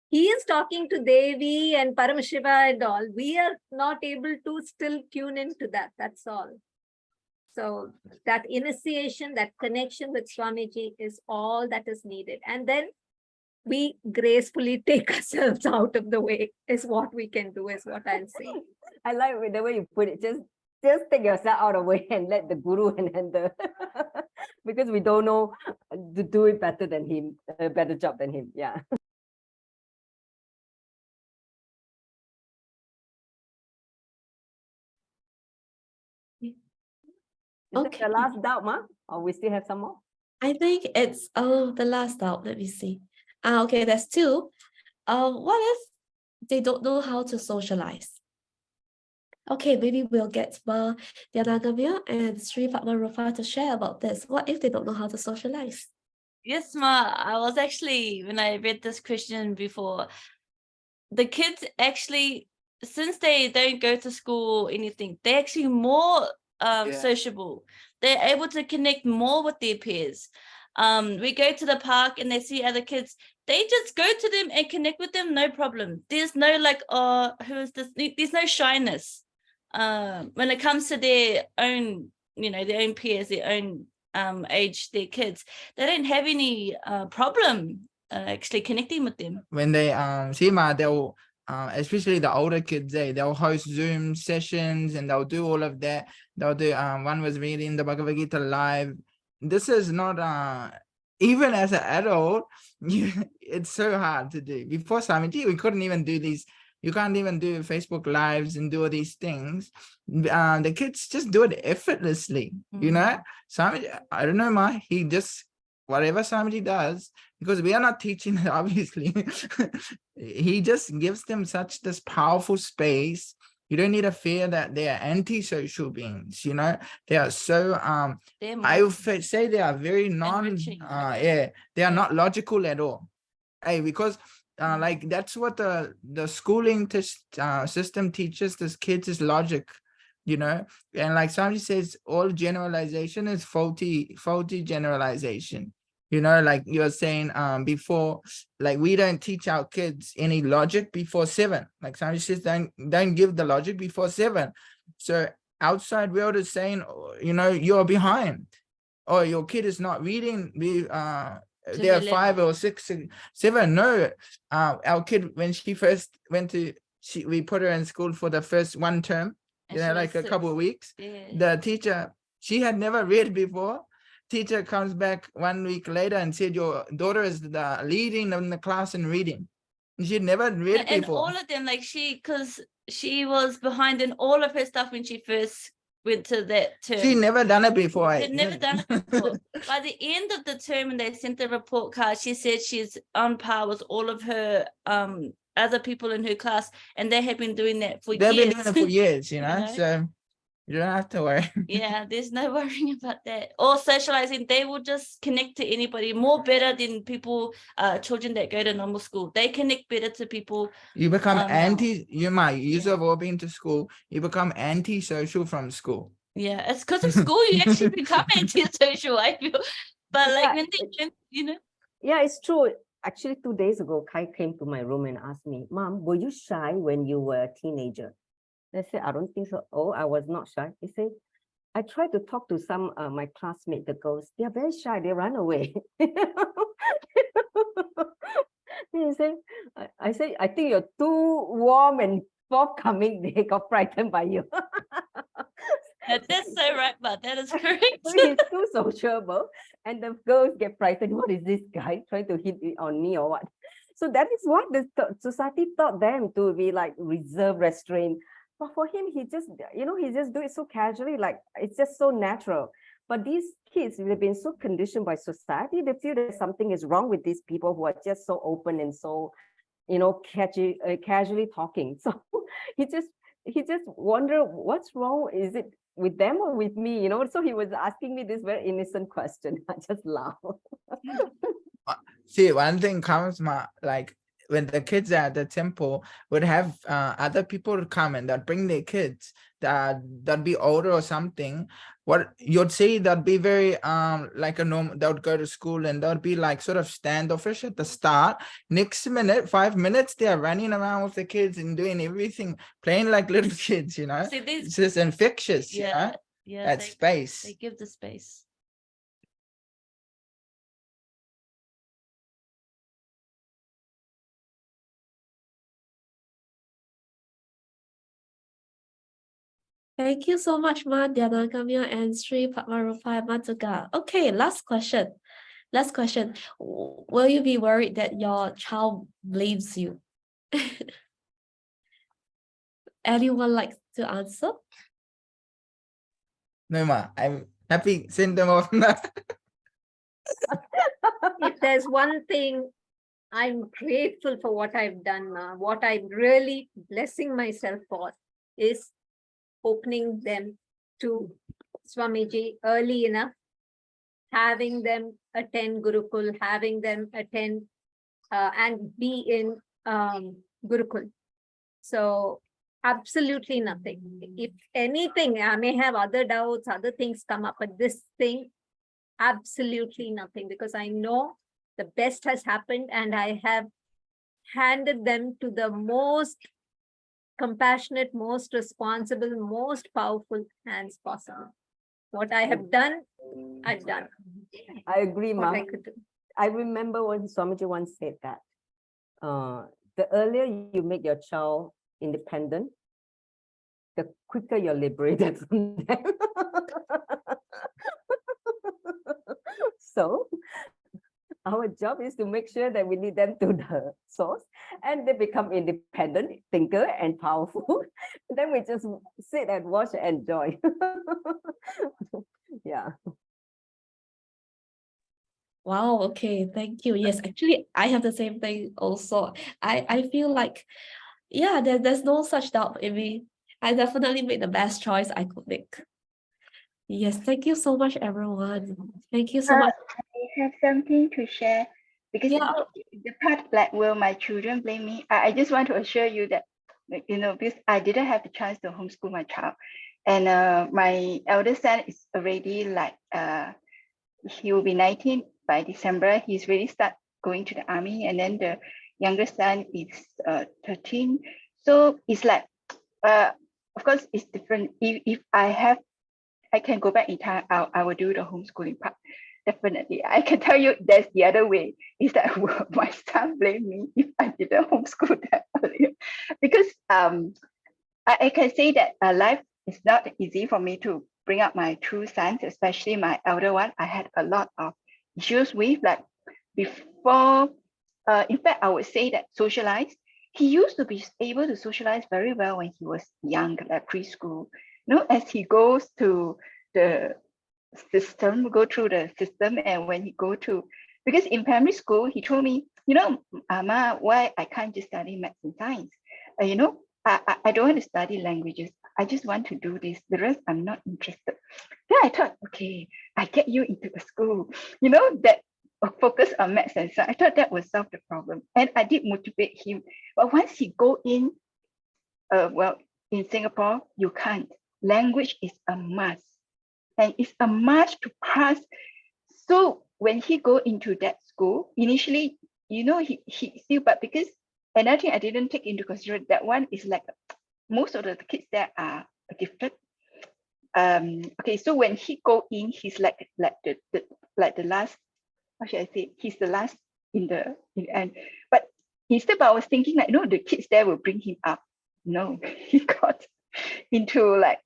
Speaker 3: He is talking to Devi and Paramashiva and all. We are not able to still tune into that. That's all. So that initiation, that connection with Swamiji is all that is needed. And then we gracefully take ourselves out of the way is what we can do, is what I'll say.
Speaker 1: I like the way you put it. Just take yourself out of the way and let the guru and the because we don't know to do it better than him, a better job than him. Yeah.
Speaker 2: Okay.
Speaker 1: The last doubt, Ma? Or we still have some more?
Speaker 2: I think it's the last doubt. Let me see. Okay, there's 2. What if they don't know how to socialize? Okay, maybe we'll get Diana Gamia and Sri Padmarupa to share about this. What if they don't know how to socialize?
Speaker 5: Yes, Ma. I was actually, when I read this question before, the kids actually since they don't go to school or anything, they're actually more sociable. They're able to connect more with their peers. We go to the park and they see other kids, they just go to them and connect with them, no problem. There's no like, oh, who is this? There's no shyness when it comes to their own, their own peers, their own age, their kids. They don't have any problem actually connecting with them.
Speaker 4: When they they'll especially the older kids, they'll host Zoom sessions and they'll do all of that. They'll do one was reading the Bhagavad Gita live. This is not even as an adult, it's so hard to do. Before Swamiji, we couldn't even do these. You can't even do Facebook lives and do all these things. The kids just do it effortlessly, Swamiji, I don't know, he just, whatever Swamiji does, because we are not teaching it, obviously, he just gives them such this powerful space. You don't need to fear that they are antisocial beings, they are so, I would say they are very they are not logical at all. Because like that's what the schooling system teaches this kids is logic, and like somebody says, all generalization is faulty generalization. Like you were saying before, like we don't teach our kids any logic before 7. Like somebody says, don't give the logic before 7. So outside world is saying, you're behind, or your kid is not reading. They're 5 or 6, 7. No, our kid, when she first went we put her in school for the first 1 term, like a couple of weeks. The teacher, she had never read before. Teacher comes back 1 week later and said, your daughter is the leading in the class in reading. She'd never read
Speaker 5: and
Speaker 4: before.
Speaker 5: All of them, like because she was behind in all of her stuff when she first went to that term.
Speaker 4: She never done it before.
Speaker 5: She'd never done it before. By the end of the term, when they sent the report card, she said she's on par with all of her other people in her class, and they have been doing that for years.
Speaker 4: They've been doing it for years, so you don't have to worry.
Speaker 5: Yeah, there's no worrying about that. Or socializing, they will just connect to anybody more better than people, children that go to normal school. They connect better to people.
Speaker 4: You become you might use of all being to school, you become anti-social from school.
Speaker 5: Yeah, it's because of school you actually become anti-social, I feel. But like when they,
Speaker 1: Yeah, it's true. Actually, 2 days ago, Kai came to my room and asked me, Mom, were you shy when you were a teenager? I said, I don't think so. Oh, I was not shy. He said, I tried to talk to some my classmates, the girls. They are very shy. They run away. He said, I said, I think you're too warm and forthcoming. They got frightened by you.
Speaker 5: That's so right, but that is correct.
Speaker 1: He's too sociable, and the girls get frightened. What is this guy trying to hit on me or what? So that is what the society taught them to be like reserved, restrained. But for him, he just, he just do it so casually, like it's just so natural. But these kids, they've been so conditioned by society, they feel that something is wrong with these people who are just so open and so, casually talking. So he just wonder what's wrong. Is it with them or with me? So he was asking me this very innocent question. I just laugh.
Speaker 4: See, one thing comes like when the kids are at the temple would have other people come and that bring their kids that'd be older or something. What you'd see that'd be very like a normal, they would go to school and they'd be like sort of standoffish at the start. Next minute, 5 minutes, they're running around with the kids and doing everything, playing like little kids, See, it's just infectious, that space.
Speaker 5: They give the space.
Speaker 2: Thank you so much, Ma Dhyanangamya and Sri Padmarupa Matuka. Okay, last question. Will you be worried that your child blames you? Anyone like to answer?
Speaker 4: No, Ma, I'm happy. Send them off.
Speaker 3: If there's one thing, I'm grateful for what I've done now. What I'm really blessing myself for is opening them to Swamiji early enough, having them attend Gurukul, having them attend and be in Gurukul. So Absolutely nothing. If anything, I may have other doubts, other things come up, but this thing, absolutely nothing, because I know the best has happened and I have handed them to the most compassionate, most responsible, most powerful hands possible. What I have done, I've done.
Speaker 1: I agree,
Speaker 3: What
Speaker 1: Ma.
Speaker 3: I could do.
Speaker 1: I remember when Swamiji once said that the earlier you make your child independent, the quicker you're liberated from them. So our job is to make sure that we lead them to the source and they become independent thinker and powerful. Then we just sit and watch and enjoy. Yeah.
Speaker 2: Wow, okay, thank you. Yes, actually, I have the same thing also. I feel like, yeah, there's no such doubt in me. I definitely made the best choice I could make. Yes, thank you so much, everyone. Thank you so much.
Speaker 7: I have something to share because
Speaker 2: Yeah.
Speaker 7: the part like, will my children blame me? I just want to assure you that, because I didn't have the chance to homeschool my child. And my eldest son is already like, he will be 19 by December. He's really start going to the army. And then the younger son is 13. So it's like, of course, it's different. If I can go back in time, I will do the homeschooling part. Definitely. I can tell you there's the other way, is that my son blame me if I didn't homeschool that earlier. Because I can say that life is not easy for me to bring up my two sons, especially my elder one. I had a lot of issues with, like before, in fact, I would say that socialize. He used to be able to socialize very well when he was young, like preschool. As he goes to the system, go through the system, and when he go to, because in primary school, he told me, Ma, why I can't just study maths and science? I don't want to study languages. I just want to do this. The rest, I'm not interested. Then I thought, okay, I get you into a school, that focus on maths and science. I thought that would solve the problem. And I did motivate him. But once he go in, in Singapore, you can't. Language is a must. And it's a must to pass. So when he go into that school, initially, he still, but because another thing I didn't take into consideration, that one is like, most of the kids there are gifted. Okay, so when he go in, he's like the last, how should I say? He's the last in the end. But instead, I was thinking like, the kids there will bring him up. No, he got into like,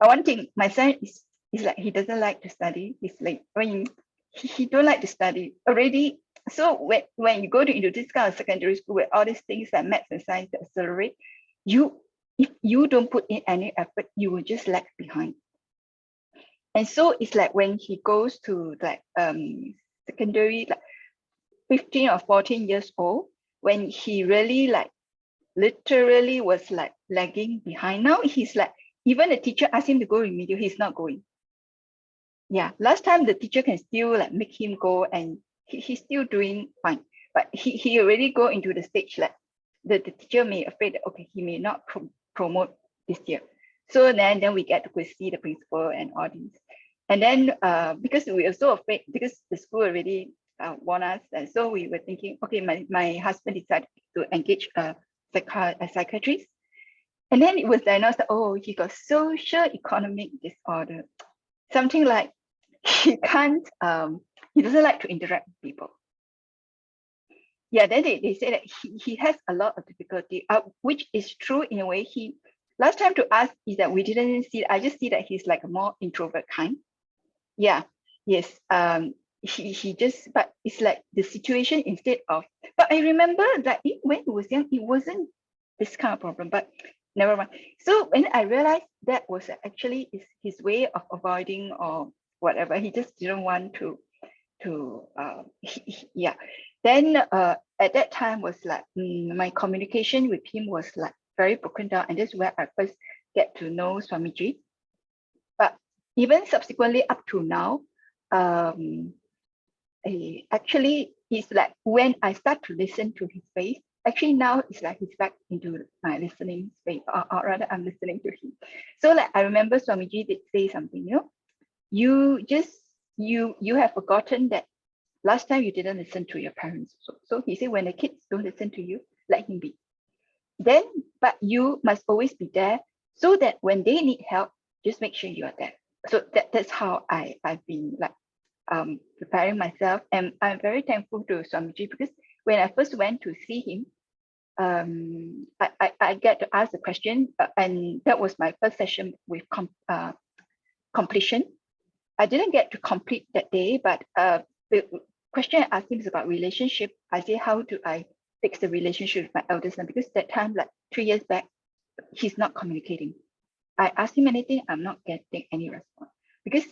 Speaker 7: one thing, my son is like, he doesn't like to study. He's like, he don't like to study already. So when you go into this kind of secondary school where all these things like maths and science that accelerate, if you don't put in any effort, you will just lag behind. And so it's like when he goes to like secondary, like 15 or 14 years old, when he really like literally was like lagging behind. Now he's like, even the teacher asked him to go remedial, he's not going. Yeah, last time the teacher can still like make him go, and he's still doing fine. But he already go into the stage like the teacher may afraid that, okay, he may not promote this year. So then we get to go see the principal and all these. And then because we were so afraid, because the school already warned us, and so we were thinking, okay, my husband decided to engage a psychiatrist. And then it was diagnosed that, oh, he got social economic disorder. Something like he can't, he doesn't like to interact with people. Yeah, then they say that he has a lot of difficulty, which is true in a way. Last time to us is that we didn't see, I just see that he's like a more introvert kind. Yeah, yes. He just, but it's like the situation instead of, but I remember that when he was young, it wasn't this kind of problem, but never mind. So when I realized that was actually his way of avoiding or whatever, he just didn't want to yeah. Then at that time was like my communication with him was like very broken down, and this is where I first get to know Swamiji. But even subsequently up to now, actually it's like when I start to listen to his face, actually now it's like he's back into my listening space, or rather I'm listening to him. So like I remember Swamiji did say something, you have forgotten that last time you didn't listen to your parents. So he said, when the kids don't listen to you, let him be. Then, but you must always be there so that when they need help, just make sure you are there. So that's how I've been like preparing myself. And I'm very thankful to Swamiji, because when I first went to see him, I get to ask the question, and that was my first session with completion. I didn't get to complete that day, but the question I asked him is about relationship. I say, how do I fix the relationship with my eldest son? Because that time, like 3 years back, he's not communicating. I asked him anything, I'm not getting any response. Because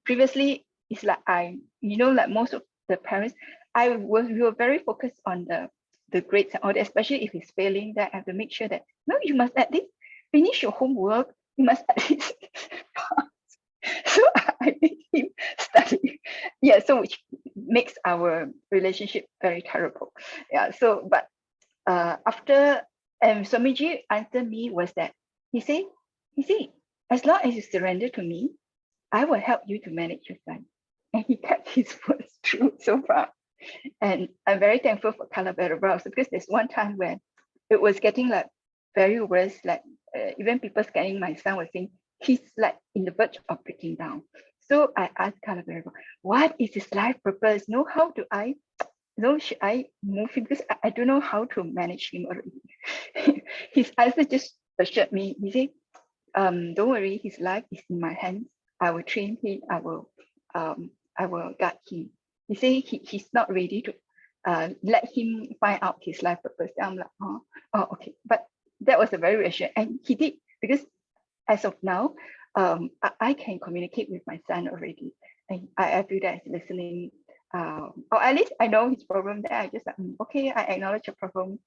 Speaker 7: previously, it's like like most of the parents, we were very focused on the grades and all that, especially if he's failing, that I have to make sure that, no, you must at least finish your homework. You must at least pass. So I made him study. Yeah, so which makes our relationship very terrible. Yeah, so, but after, Swamiji answered me was that, he said, as long as you surrender to me, I will help you to manage your son. And he kept his words true so far. And I'm very thankful for Kalabera, because there's one time when it was getting like very worse, like even people scanning my son were saying, he's like in the verge of breaking down. So I asked Kalabera, what is his life purpose? How do I, should I move him? Because I don't know how to manage him already. His answer just assured me, he said, don't worry, his life is in my hands. I will train him, I will guide him. He said he's not ready to let him find out his life purpose. I'm like, oh, okay. But that was a very reassuring, and he did, because as of now, I can communicate with my son already. And I feel that he's listening, or at least I know his problem. That I just like, okay, I acknowledge your problem.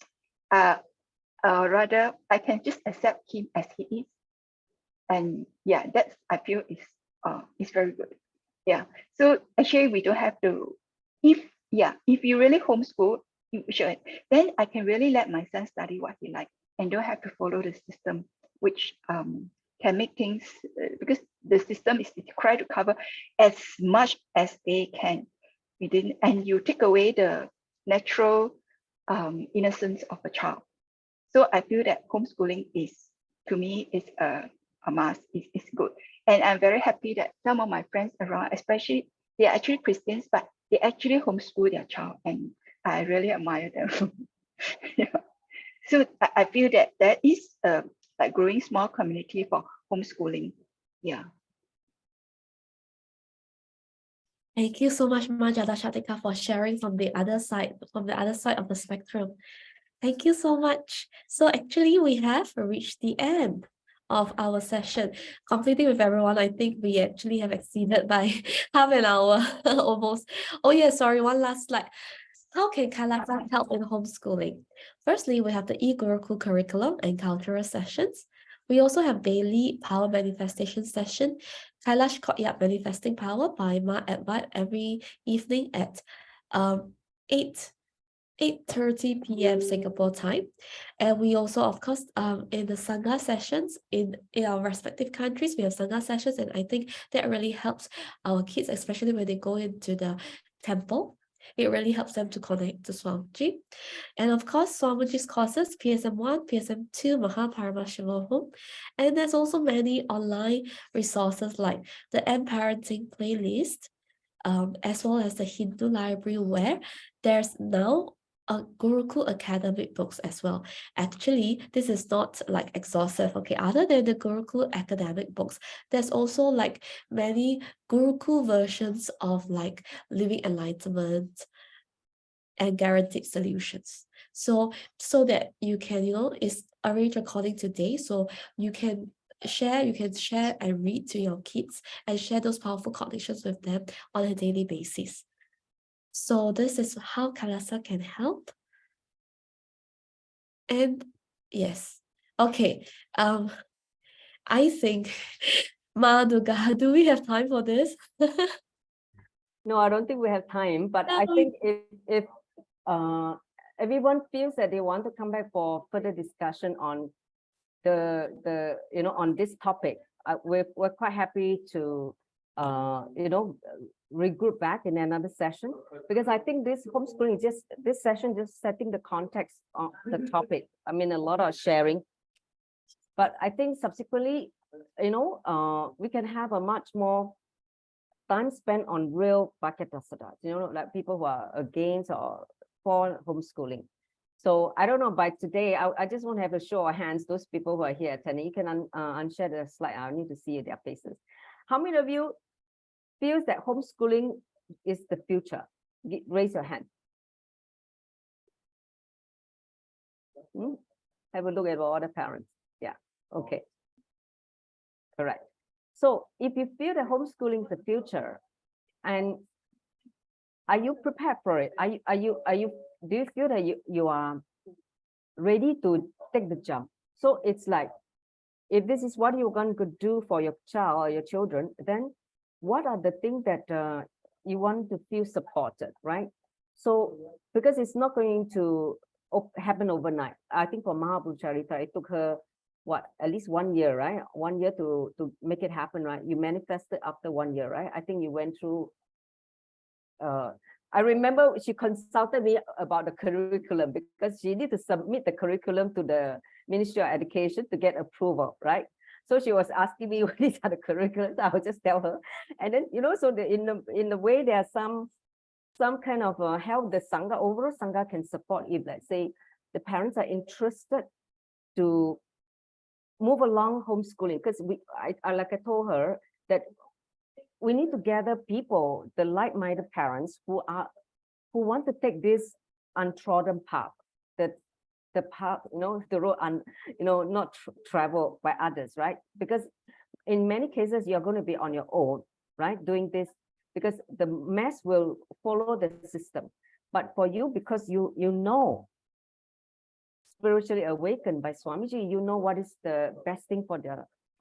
Speaker 7: Rather, I can just accept him as he is. And yeah, that's, I feel is very good. Yeah. So actually we don't have to, if you really homeschool, you should, then I can really let my son study what he likes and don't have to follow the system, which can make things, because the system is try to cover as much as they can within, and you take away the natural innocence of a child. So I feel that homeschooling is, to me, is a must, is good. And I'm very happy that some of my friends around, especially, they're actually Christians, but they actually homeschool their child, and I really admire them. Yeah. So I feel that there is a like growing small community for homeschooling. Yeah.
Speaker 2: Thank you so much, Majada Shatika, for sharing from the other side of the spectrum. Thank you so much. So actually, we have reached the end of our session. Completing with everyone, I think we actually have exceeded by half an hour almost. Oh yeah, sorry, one last slide. How can Kailash help in homeschooling? Firstly, we have the eGurukul curriculum and cultural sessions. We also have daily power manifestation session, Kailash Kotyap Manifesting Power by Ma at Vibe every evening at 8:30 p.m. Singapore time. And we also, of course, in the Sangha sessions in our respective countries, we have Sangha sessions, and I think that really helps our kids, especially when they go into the temple. It really helps them to connect to Swamiji. And of course, Swamiji's courses, PSM1, PSM2, Mahaparama Home. And there's also many online resources like the M Parenting playlist, as well as the Hindu library, where there's now a Gurukul academic books as well. Actually, this is not like exhaustive, okay? Other than the Gurukul academic books, there's also like many Gurukul versions of like Living Enlightenment and Guaranteed Solutions. So that you can, it's arranged according to day, so you can share and read to your kids and share those powerful connections with them on a daily basis. So this is how Kailash can help. And yes, okay. I think, Ma Duga, do we have time for this?
Speaker 1: No, I don't think we have time, but I think if everyone feels that they want to come back for further discussion on on this topic, we're quite happy to regroup back in another session, because I think this homeschooling this session just setting the context of the topic. I mean, a lot of sharing, but I think subsequently, we can have a much more time spent on real Vakyathar Sadas, like people who are against or for homeschooling. So I don't know, by today, I just want to have a show of hands, those people who are here attending. You can unshare the slide. I need to see their faces. How many of you feels that homeschooling is the future? Raise your hand. Have a look at all the parents. Yeah, okay. Correct. So if you feel that homeschooling is the future, and are you prepared for it? Do you feel that you are ready to take the jump? So it's like, if this is what you're going to do for your child or your children, then what are the things that you want to feel supported, right? So because it's not going to happen overnight. I think for Mahabhucharita, it took her at least 1 year, right? 1 year to make it happen, right? You manifested after 1 year, right? I think you went through I remember she consulted me about the curriculum, because she needed to submit the curriculum to the Ministry of Education to get approval, right? So she was asking me what these are the curriculums. I would just tell her, and then so in the way there are some kind of help the Sangha, overall Sangha can support if, let's say, the parents are interested to move along homeschooling, because like I told her that we need to gather people, the like-minded parents who want to take this untrodden path, the path, the road, not traveled by others, right? Because in many cases, you're going to be on your own, right? Doing this, because the mass will follow the system. But for you, because you know, spiritually awakened by Swamiji, you know what is the best thing for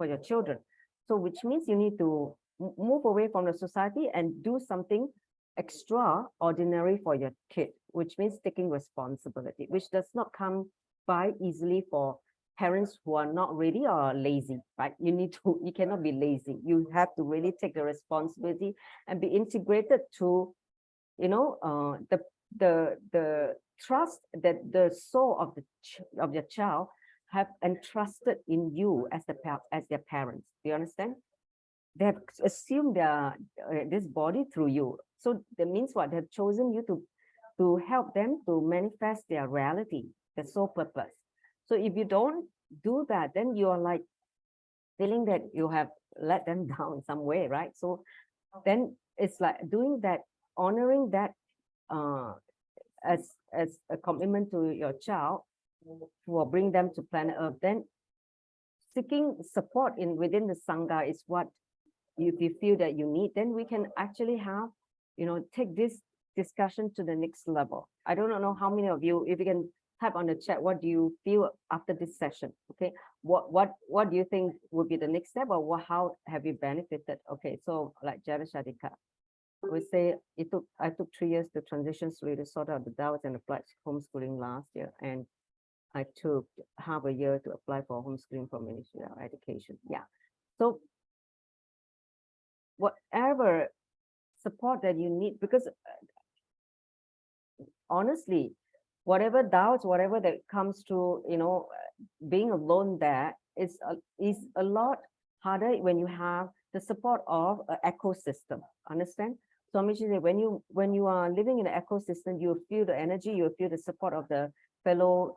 Speaker 1: your children. So which means you need to move away from the society and do something extraordinary for your kid, which means taking responsibility, which does not come by easily for parents who are not ready or lazy, right? You cannot be lazy. You have to really take the responsibility and be integrated to, the trust that the soul of your child have entrusted in you as their parents. Do you understand? They have assumed this body through you. So that means what? They have chosen you to help them to manifest their reality, their soul purpose. So if you don't do that, then you are like feeling that you have let them down in some way, right? So then it's like doing that, honoring that as a commitment to your child, for bring them to planet Earth. Then seeking support within the Sangha is what if you feel that you need, then we can actually have, take this discussion to the next level. I don't know how many of you, if you can type on the chat, what do you feel after this session? Okay, what do you think would be the next step, or how have you benefited? Okay, so like Jara Shadika would say, I took 3 years to transition slowly to sort out the doubts and applied homeschooling last year, and I took half a year to apply for homeschooling from Ministry of Education. Yeah, so whatever support that you need, because honestly, whatever doubts, whatever that comes to, being alone there is a lot harder when you have the support of an ecosystem. Understand? So Swamiji, when you are living in an ecosystem, you feel the energy, you feel the support of the fellow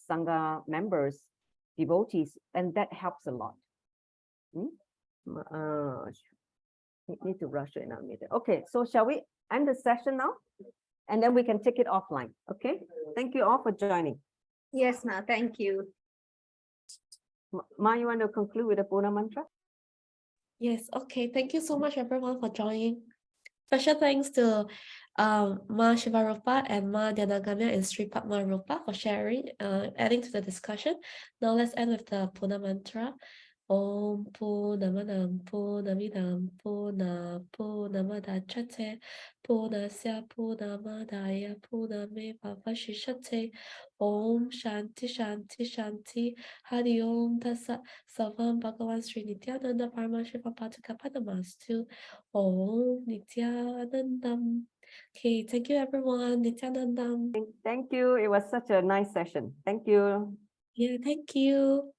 Speaker 1: Sangha members, devotees, and that helps a lot. Need to rush right now. Okay, so shall we end the session now? And then we can take it offline. Okay, thank you all for joining.
Speaker 3: Yes, Ma, thank you.
Speaker 1: Ma, you want to conclude with a Puna mantra?
Speaker 2: Yes, okay. Thank you so much, everyone, for joining. Special thanks to Ma Shivarupa and Ma Dhanagamya and Sri Padma Rupa for sharing, adding to the discussion. Now let's end with the Puna mantra. Om Purnamidam Purnamidam Purnamudachyate Purnasya Purnamadaya Purnameva Vashishyate. Om Shanti Shanti Shanti. Hari Om Tassa. Savam Bhagavan Sri Nityananda Paramashiva Pataka Padamastu. Om Nityanandam. Okay, thank you everyone. Nityanandam.
Speaker 1: Thank you. It was such a nice session. Thank you.
Speaker 2: Yeah, thank you.